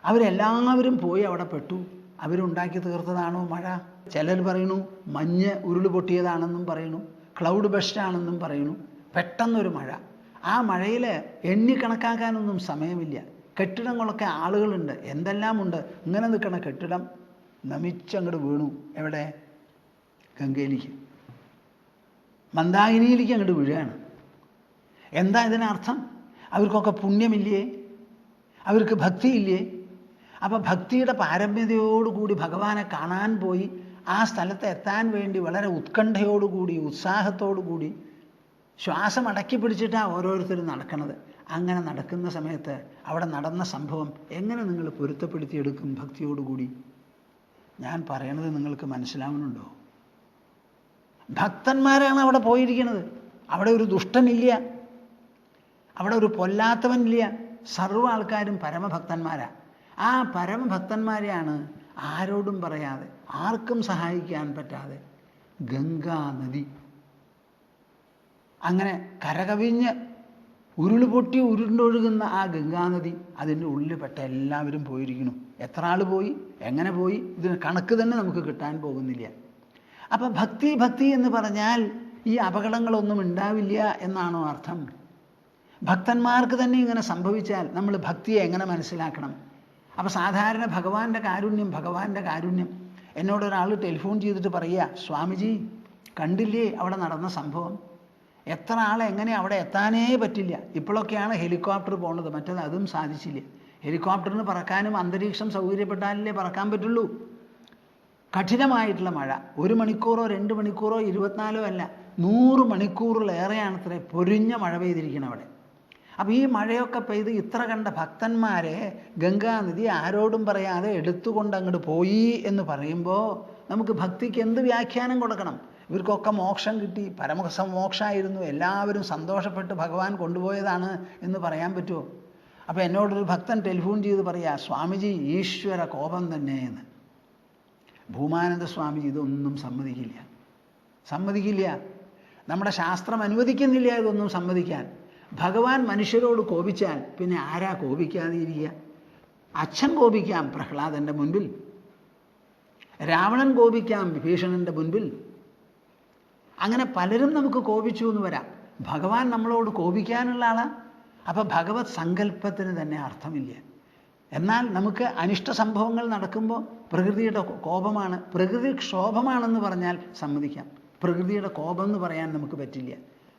അവരെല്ലാവരും പോയി അവിടെ പെട്ടു. അവരുണ്ടാക്കി തീർത്തതാണോ മഴ? ചിലർ പറയുന്നു മഞ്ഞ് ഉരുള് പൊട്ടിയതാണെന്നും പറയുന്നു, ക്ലൗഡ് ബസ്റ്റാണെന്നും പറയുന്നു. പെട്ടെന്നൊരു മഴ. ആ മഴയിൽ എണ്ണിക്കണക്കാക്കാനൊന്നും സമയമില്ല. കെട്ടിടങ്ങളൊക്കെ ആളുകളുണ്ട്, എന്തെല്ലാം ഉണ്ട്. ഇങ്ങനെ നിൽക്കണ കെട്ടിടം നമിച്ചങ്ങോട്ട് വീണു. എവിടെ? ഗംഗയിലേക്ക്, മന്ദാകിനിയിലേക്ക് അങ്ങോട്ട് വീഴുകയാണ്. എന്താ ഇതിനർത്ഥം? അവർക്കൊക്കെ പുണ്യമില്ലേ? അവർക്ക് ഭക്തിയില്ലേ? അപ്പം ഭക്തിയുടെ പാരമ്യതയോടുകൂടി ഭഗവാനെ കാണാൻ പോയി ആ സ്ഥലത്ത് എത്താൻ വേണ്ടി വളരെ ഉത്കണ്ഠയോടുകൂടി ഉത്സാഹത്തോടുകൂടി ശ്വാസം അടക്കി പിടിച്ചിട്ടാണ് ഓരോരുത്തരും നടക്കുന്നത്. അങ്ങനെ നടക്കുന്ന സമയത്ത് അവിടെ നടന്ന സംഭവം എങ്ങനെ നിങ്ങൾ പൊരുത്തപ്പെടുത്തിയെടുക്കും ഭക്തിയോടുകൂടി? ഞാൻ പറയണത് നിങ്ങൾക്ക് മനസ്സിലാവുന്നുണ്ടോ? ഭക്തന്മാരാണ് അവിടെ പോയിരിക്കുന്നത്. അവിടെ ഒരു ദുഷ്ടനില്ല, അവിടെ ഒരു പൊല്ലാത്തവനില്ല. സർവ്വ ആൾക്കാരും പരമഭക്തന്മാരാണ്. ആ പരമഭക്തന്മാരെയാണ് ആരോടും പറയാതെ ആർക്കും സഹായിക്കാൻ പറ്റാതെ ഗംഗാനദി അങ്ങനെ കരകവിഞ്ഞ് ഉരുളുപൊട്ടി ഉരുണ്ടൊഴുകുന്ന ആ ഗംഗാനദി, അതിൻ്റെ ഉള്ളിൽ പെട്ട എല്ലാവരും പോയിരിക്കുന്നു. എത്ര ആൾ പോയി, എങ്ങനെ പോയി, ഇതിന് കണക്ക് തന്നെ നമുക്ക് കിട്ടാൻ പോകുന്നില്ല. അപ്പം ഭക്തി എന്ന് പറഞ്ഞാൽ ഈ അപകടങ്ങളൊന്നും ഉണ്ടാവില്ല എന്നാണോ അർത്ഥം? ഭക്തന്മാർക്ക് തന്നെ ഇങ്ങനെ സംഭവിച്ചാൽ നമ്മൾ ഭക്തിയെ എങ്ങനെ മനസ്സിലാക്കണം? അപ്പോൾ സാധാരണ ഭഗവാന്റെ കാരുണ്യം. എന്നോടൊരാൾ ടെലിഫോൺ ചെയ്തിട്ട് പറയുക, സ്വാമിജി കണ്ടില്ലേ അവിടെ നടന്ന സംഭവം? എത്ര ആളെ എങ്ങനെ അവിടെ എത്താനേ പറ്റില്ല. ഇപ്പോഴൊക്കെയാണ് ഹെലികോപ്റ്റർ പോണത്, മറ്റേത് അതും സാധിച്ചില്ല. ഹെലികോപ്റ്ററിന് പറക്കാനും അന്തരീക്ഷം സൗകര്യപ്പെട്ടാലല്ലേ പറക്കാൻ പറ്റുള്ളൂ. കഠിനമായിട്ടുള്ള മഴ, 1 മണിക്കൂറോ 2 മണിക്കൂറോ 24 അല്ല, 100 മണിക്കൂറിലേറെയാണത്രേ പൊരിഞ്ഞ മഴ പെയ്തിരിക്കണം അവിടെ. അപ്പോൾ ഈ മഴയൊക്കെ പെയ്ത് ഇത്ര കണ്ട ഭക്തന്മാരെ ഗംഗാനദി ആരോടും പറയാതെ എടുത്തുകൊണ്ട് അങ്ങോട്ട് പോയി എന്ന് പറയുമ്പോൾ നമുക്ക് ഭക്തിക്ക് എന്ത് വ്യാഖ്യാനം കൊടുക്കണം? ഇവർക്കൊക്കെ മോക്ഷം കിട്ടി, പരമോക്ഷമായിരുന്നു, എല്ലാവരും സന്തോഷപ്പെട്ട് ഭഗവാൻ കൊണ്ടുപോയതാണ് എന്ന് പറയാൻ പറ്റുമോ? അപ്പോൾ എന്നോടൊരു ഭക്തൻ ടെലിഫോൺ ചെയ്ത് പറയാ, സ്വാമിജി ഈശ്വര കോപം തന്നെ എന്ന്. ഭൂമാനന്ദ സ്വാമിജി ഇതൊന്നും സമ്മതിക്കില്ല. നമ്മുടെ ശാസ്ത്രം അനുവദിക്കുന്നില്ല ഇതൊന്നും സമ്മതിക്കാൻ. ഭഗവാൻ മനുഷ്യരോട് കോപിച്ചാൽ പിന്നെ ആരാ കോപിക്കാതിരിക്കുക? അച്ഛൻ കോപിക്കാം പ്രഹ്ലാദൻ്റെ മുൻപിൽ, രാവണൻ കോപിക്കാം വിഭീഷണൻ്റെ മുൻപിൽ, അങ്ങനെ പലരും നമുക്ക് കോപിച്ചു എന്ന് വരാം. ഭഗവാൻ നമ്മളോട് കോപിക്കാനുള്ള ആളാണ്. അപ്പം ഭഗവത് സങ്കല്പത്തിന് തന്നെ അർത്ഥമില്ല. എന്നാൽ നമുക്ക് അനിഷ്ട സംഭവങ്ങൾ നടക്കുമ്പോൾ പ്രകൃതിയുടെ കോപമാണ്, പ്രകൃതി ക്ഷോഭമാണെന്ന് പറഞ്ഞാൽ സമ്മതിക്കാം. പ്രകൃതിയുടെ കോപം എന്ന് പറയാൻ നമുക്ക് പറ്റില്ല.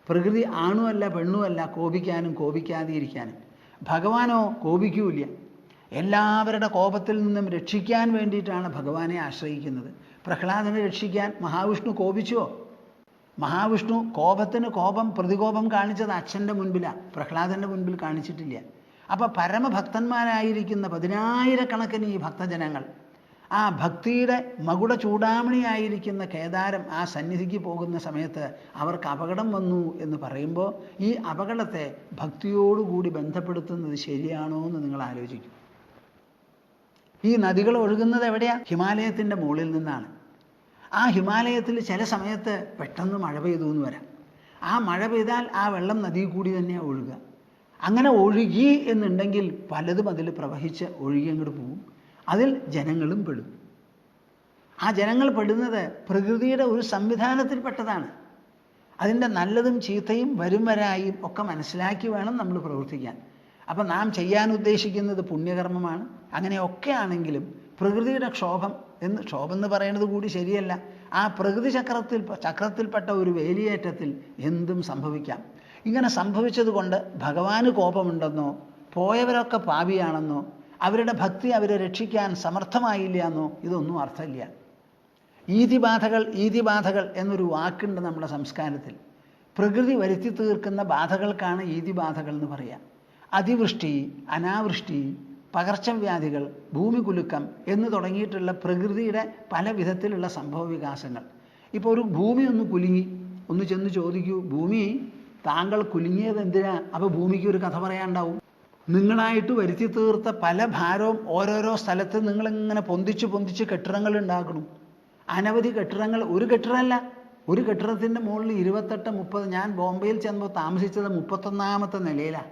പ്രകൃതി ആണുമല്ല പെണ്ണുമല്ല കോപിക്കാനും കോപിക്കാതിരിക്കാനും. ഭഗവാനോ കോപിക്കൂല. എല്ലാവരുടെ കോപത്തിൽ നിന്നും രക്ഷിക്കാൻ വേണ്ടിയിട്ടാണ് ഭഗവാനെ ആശ്രയിക്കുന്നത്. പ്രഹ്ലാദനെ രക്ഷിക്കാൻ മഹാവിഷ്ണു കോപിച്ചോ? മഹാവിഷ്ണു കോപത്തിന് പ്രതികോപം കാണിച്ചത് അച്ഛൻ്റെ മുൻപിലാണ്, പ്രഹ്ലാദൻ്റെ മുൻപിൽ കാണിച്ചിട്ടില്ല. അപ്പം പരമഭക്തന്മാരായിരിക്കുന്ന 10,000-കണക്കിന് ഈ ഭക്തജനങ്ങൾ ആ ഭക്തിയുടെ മകുട ചൂടാമണിയായിരിക്കുന്ന കേദാരം ആ സന്നിധിക്ക് പോകുന്ന സമയത്ത് അവർക്ക് അപകടം വന്നു എന്ന് പറയുമ്പോൾ ഈ അപകടത്തെ ഭക്തിയോടുകൂടി ബന്ധപ്പെടുത്തുന്നത് ശരിയാണോ എന്ന് നിങ്ങൾ ആലോചിക്കും. ഈ നദികൾ ഒഴുകുന്നത് എവിടെയാണ്? ഹിമാലയത്തിൻ്റെ മുകളിൽ നിന്നാണ്. ആ ഹിമാലയത്തിൽ ചില സമയത്ത് പെട്ടെന്ന് മഴ പെയ്തു എന്ന് വരാം. ആ മഴ പെയ്താൽ ആ വെള്ളം നദിയിൽ കൂടി തന്നെയാണ് ഒഴുകുക. അങ്ങനെ ഒഴുകി എന്നുണ്ടെങ്കിൽ പലതും അതിൽ പ്രവഹിച്ച് ഒഴുകി അങ്ങോട്ട് പോകും. അതിൽ ജനങ്ങളും പെടും. ആ ജനങ്ങൾ പെടുന്നത് പ്രകൃതിയുടെ ഒരു സംവിധാനത്തിൽപ്പെട്ടതാണ്. അതിൻ്റെ നല്ലതും ചീത്തയും വരും വരായും ഒക്കെ മനസ്സിലാക്കി വേണം നമ്മൾ പ്രവർത്തിക്കാൻ. അപ്പം നാം ചെയ്യാൻ ഉദ്ദേശിക്കുന്നത് പുണ്യകർമ്മമാണ്. അങ്ങനെയൊക്കെ ആണെങ്കിലും പ്രകൃതിയുടെ ക്ഷോഭം എന്ന് പറയുന്നത് കൂടി ശരിയല്ല. ആ പ്രകൃതി ചക്രത്തിൽപ്പെട്ട ഒരു വേലിയേറ്റത്തിൽ എന്തും സംഭവിക്കാം. ഇങ്ങനെ സംഭവിച്ചത് കൊണ്ട് ഭഗവാന് കോപമുണ്ടെന്നോ പോയവരൊക്കെ പാപിയാണെന്നോ അവരുടെ ഭക്തി അവരെ രക്ഷിക്കാൻ സമർത്ഥമായില്ല എന്നോ ഇതൊന്നും അർത്ഥമില്ല. ഈതിബാധകൾ എന്നൊരു വാക്കുണ്ട് നമ്മുടെ സംസ്കാരത്തിൽ. പ്രകൃതി വരുത്തി തീർക്കുന്ന ബാധകൾക്കാണ് ഈതിബാധകൾ എന്ന് പറയാം. അതിവൃഷ്ടി, അനാവൃഷ്ടി, പകർച്ചവ്യാധികൾ, ഭൂമികുലുക്കം എന്ന് തുടങ്ങിയിട്ടുള്ള പ്രകൃതിയുടെ പല വിധത്തിലുള്ള സംഭവ വികാസങ്ങൾ. ഇപ്പോൾ ഒരു ഭൂമി ഒന്ന് കുലുങ്ങി, ഒന്ന് ചെന്ന് ചോദിക്കൂ, ഭൂമി താങ്കൾ കുലുങ്ങിയത് എന്തിനാ? അപ്പോൾ ഭൂമിക്ക് ഒരു കഥ പറയാനുണ്ടാവും. നിങ്ങളായിട്ട് വരുത്തി തീർത്ത പല ഭാരവും ഓരോരോ സ്ഥലത്ത് നിങ്ങളിങ്ങനെ പൊന്തിച്ച് കെട്ടിടങ്ങൾ ഉണ്ടാക്കണം. അനവധി കെട്ടിടങ്ങൾ, ഒരു കെട്ടിടമല്ല, ഒരു കെട്ടിടത്തിൻ്റെ മുകളിൽ 28-30. ഞാൻ ബോംബെയിൽ ചെന്നപ്പോൾ താമസിച്ചത് 31ാമത്തെ നിലയിലാണ്.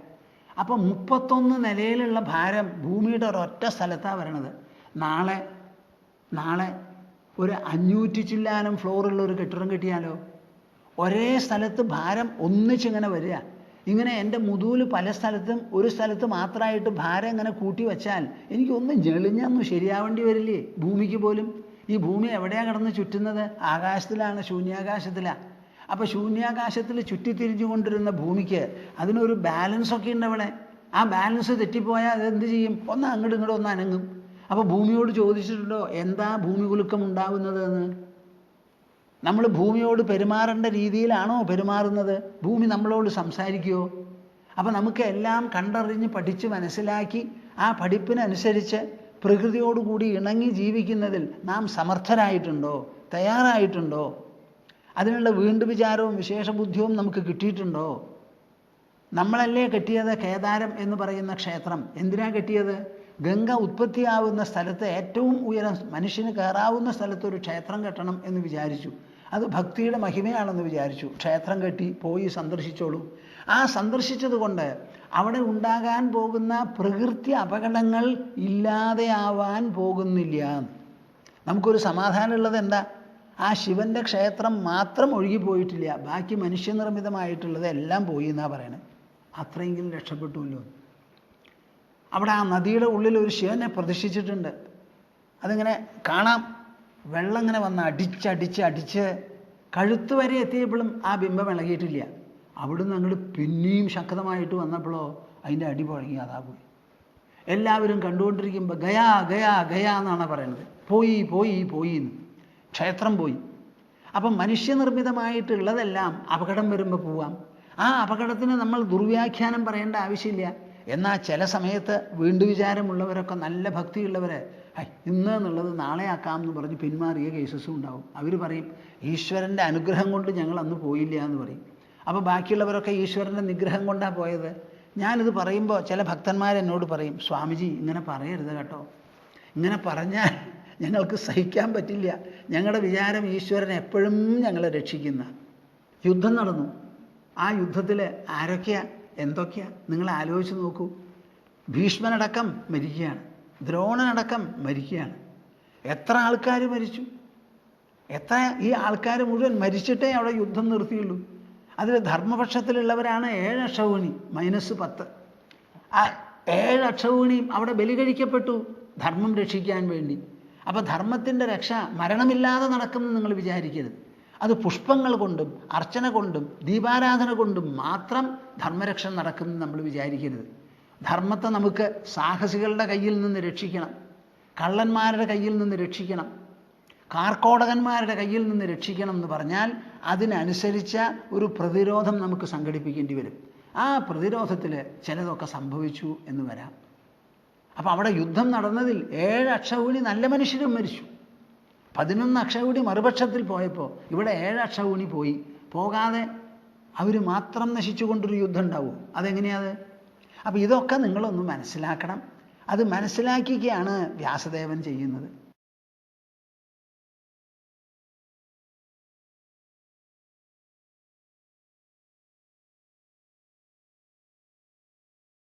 അപ്പം 31 നിലയിലുള്ള ഭാരം ഭൂമിയുടെ ഒരൊറ്റ സ്ഥലത്താണ് വരണത്. നാളെ ഒരു 500 ചില്ലാനം ഫ്ലോറുള്ള ഒരു കെട്ടിടം കിട്ടിയാലോ? ഒരേ സ്ഥലത്ത് ഭാരം ഒന്നിച്ചിങ്ങനെ വരിക. ഇങ്ങനെ എൻ്റെ മുതുകിൽ പല സ്ഥലത്തും ഒരു സ്ഥലത്ത് മാത്രമായിട്ട് ഭാരം ഇങ്ങനെ കൂട്ടി വെച്ചാൽ എനിക്കൊന്നും ഞെളിഞ്ഞൊന്നും ശരിയാവേണ്ടി വരില്ലേ ഭൂമിക്ക് പോലും. ഈ ഭൂമി എവിടെയാണ് കിടന്ന് ചുറ്റുന്നത്? ആകാശത്തിലാണ്, ശൂന്യാകാശത്തിലാണ്. അപ്പോൾ ശൂന്യാകാശത്തിൽ ചുറ്റിത്തിരിഞ്ഞു കൊണ്ടിരുന്ന ഭൂമിക്ക് അതിനൊരു ബാലൻസൊക്കെ ഉണ്ട് അവിടെ. ആ ബാലൻസ് തെറ്റിപ്പോയാൽ അതെന്ത് ചെയ്യും? ഒന്ന് അങ്ങോട്ടും ഇങ്ങോട്ടും ഒന്ന് അനങ്ങും. അപ്പോൾ ഭൂമിയോട് ചോദിച്ചിട്ടുണ്ടോ എന്താ ഭൂമി കുലുക്കം ഉണ്ടാവുന്നത് എന്ന്? നമ്മൾ ഭൂമിയോട് പെരുമാറേണ്ട രീതിയിലാണോ പെരുമാറുന്നത്? ഭൂമി നമ്മളോട് സംസാരിക്കുമോ? അപ്പോൾ നമുക്ക് എല്ലാം കണ്ടറിഞ്ഞ് പഠിച്ച് മനസ്സിലാക്കി ആ പഠിപ്പിനനുസരിച്ച് പ്രകൃതിയോടുകൂടി ഇണങ്ങി ജീവിക്കുന്നതിൽ നാം സമർത്ഥരായിട്ടുണ്ടോ? തയ്യാറായിട്ടുണ്ടോ? അതിനുള്ള വീണ്ടും വിചാരവും വിശേഷ ബുദ്ധിയും നമുക്ക് കിട്ടിയിട്ടുണ്ടോ? നമ്മളല്ലേ കെട്ടിയത് കേദാരം എന്ന് പറയുന്ന ക്ഷേത്രം? എന്തിനാ കെട്ടിയത്? ഗംഗ ഉത്പത്തിയാവുന്ന സ്ഥലത്ത് ഏറ്റവും ഉയരം മനുഷ്യന് കയറാവുന്ന സ്ഥലത്ത് ഒരു ക്ഷേത്രം കെട്ടണം എന്ന് വിചാരിച്ചു. അത് ഭക്തിയുടെ മഹിമയാണെന്ന് വിചാരിച്ചു. ക്ഷേത്രം കെട്ടി പോയി സന്ദർശിച്ചോളൂ. ആ സന്ദർശിച്ചത് കൊണ്ട് അവിടെ ഉണ്ടാകാൻ പോകുന്ന പ്രകൃതി അപകടങ്ങൾ ഇല്ലാതെയാവാൻ പോകുന്നില്ല. നമുക്കൊരു സമാധാനമുള്ളത് എന്താ? ആ ശിവൻ്റെ ക്ഷേത്രം മാത്രം ഒഴുകിപ്പോയിട്ടില്ല, ബാക്കി മനുഷ്യനിർമ്മിതമായിട്ടുള്ളത് എല്ലാം പോയി എന്നാണ് പറയണത്. അത്രയെങ്കിലും രക്ഷപ്പെട്ടുല്ലോ. അവിടെ ആ നദിയുടെ ഉള്ളിൽ ഒരു ശിവനെ പ്രതിഷ്ഠിച്ചിട്ടുണ്ട്. അതിങ്ങനെ കാണാം. വെള്ളം ഇങ്ങനെ വന്ന് അടിച്ച് കഴുത്ത് വരെ എത്തിയപ്പോഴും ആ ബിംബം ഇളകിയിട്ടില്ല. അവിടുന്ന് അങ്ങോട്ട് പിന്നെയും ശക്തമായിട്ട് വന്നപ്പോഴോ അതിൻ്റെ അടി പുഴങ്ങി അതാ പോയി. എല്ലാവരും കണ്ടുകൊണ്ടിരിക്കുമ്പോൾ ഗയാ ഗയാ ഗയാ എന്നാണ് പറയുന്നത്. പോയി പോയി പോയി എന്ന്. ക്ഷേത്രം പോയി. അപ്പം മനുഷ്യനിർമ്മിതമായിട്ടുള്ളതെല്ലാം അപകടം വരുമ്പോൾ പോവാം. ആ അപകടത്തിന് നമ്മൾ ദുർവ്യാഖ്യാനം പറയേണ്ട ആവശ്യമില്ല. എന്നാൽ ചില സമയത്ത് വീണ്ടും വിചാരമുള്ളവരൊക്കെ, നല്ല ഭക്തിയുള്ളവർ, ഇന്ന് എന്നുള്ളത് നാളെ ആക്കാം എന്ന് പറഞ്ഞ് പിന്മാറിയ കേസസും ഉണ്ടാവും. അവർ പറയും ഈശ്വരൻ്റെ അനുഗ്രഹം കൊണ്ട് ഞങ്ങൾ അന്ന് പോയില്ല എന്ന് പറയും. അപ്പോൾ ബാക്കിയുള്ളവരൊക്കെ ഈശ്വരൻ്റെ നിഗ്രഹം കൊണ്ടാണ് പോയത്. ഞാനിത് പറയുമ്പോൾ ചില ഭക്തന്മാരെന്നോട് പറയും, സ്വാമിജി ഇങ്ങനെ പറയരുത് കേട്ടോ, ഇങ്ങനെ പറഞ്ഞാൽ ഞങ്ങൾക്ക് സഹിക്കാൻ പറ്റില്ല. ഞങ്ങളുടെ വിചാരം ഈശ്വരൻ എപ്പോഴും ഞങ്ങളെ രക്ഷിക്കുന്ന. യുദ്ധം നടന്നു. ആ യുദ്ധത്തിൽ ആരൊക്കെയാ എന്തൊക്കെയാ നിങ്ങൾ ആലോചിച്ച് നോക്കൂ. ഭീഷ്മനടക്കം മരിക്കുകയാണ്, ദ്രോണനടക്കം മരിക്കുകയാണ്. എത്ര ആൾക്കാർ മരിച്ചു? എത്ര? ഈ ആൾക്കാർ മുഴുവൻ മരിച്ചിട്ടേ അവിടെ യുദ്ധം നിർത്തിയുള്ളൂ. അതിൽ ധർമ്മപക്ഷത്തിലുള്ളവരാണ് 7 അക്ഷൗഹിണി -10. ആ 7 അക്ഷൗഹിണിയും അവിടെ ബലി കഴിക്കപ്പെട്ടു ധർമ്മം രക്ഷിക്കാൻ വേണ്ടി. അപ്പോൾ ധർമ്മത്തിൻ്റെ രക്ഷ മരണമില്ലാതെ നടക്കുമെന്ന് നിങ്ങൾ വിചാരിക്കരുത്. അത് പുഷ്പങ്ങൾ കൊണ്ടും അർച്ചന കൊണ്ടും ദീപാരാധന കൊണ്ടും മാത്രം ധർമ്മരക്ഷ നടക്കുമെന്ന് നമ്മൾ വിചാരിക്കരുത്. ധർമ്മത്തെ നമുക്ക് സാഹസികളുടെ കയ്യിൽ നിന്ന് രക്ഷിക്കണം, കള്ളന്മാരുടെ കയ്യിൽ നിന്ന് രക്ഷിക്കണം, കാർക്കോടകന്മാരുടെ കയ്യിൽ നിന്ന് രക്ഷിക്കണം എന്ന് പറഞ്ഞാൽ അതിനനുസരിച്ച ഒരു പ്രതിരോധം നമുക്ക് സംഘടിപ്പിക്കേണ്ടി വരും. ആ പ്രതിരോധത്തിൽ ചിലതൊക്കെ സംഭവിച്ചു എന്ന് വരാം. അപ്പോൾ അവിടെ യുദ്ധം നടന്നതിൽ 7 അക്ഷൗഹിണി നല്ല മനുഷ്യരും മരിച്ചു. 11 അക്ഷൗഹിണി മറുപക്ഷത്തിൽ പോയപ്പോൾ ഇവിടെ 7 അക്ഷൗഹിണി പോകാതെ അവർ മാത്രം നശിച്ചുകൊണ്ടൊരു യുദ്ധം ഉണ്ടാവും. അതെങ്ങനെയാണ്? അപ്പോൾ ഇതൊക്കെ നിങ്ങളൊന്ന് മനസ്സിലാക്കണം. അത് മനസ്സിലാക്കിയാണ് വ്യാസദേവൻ ചെയ്യുന്നത്.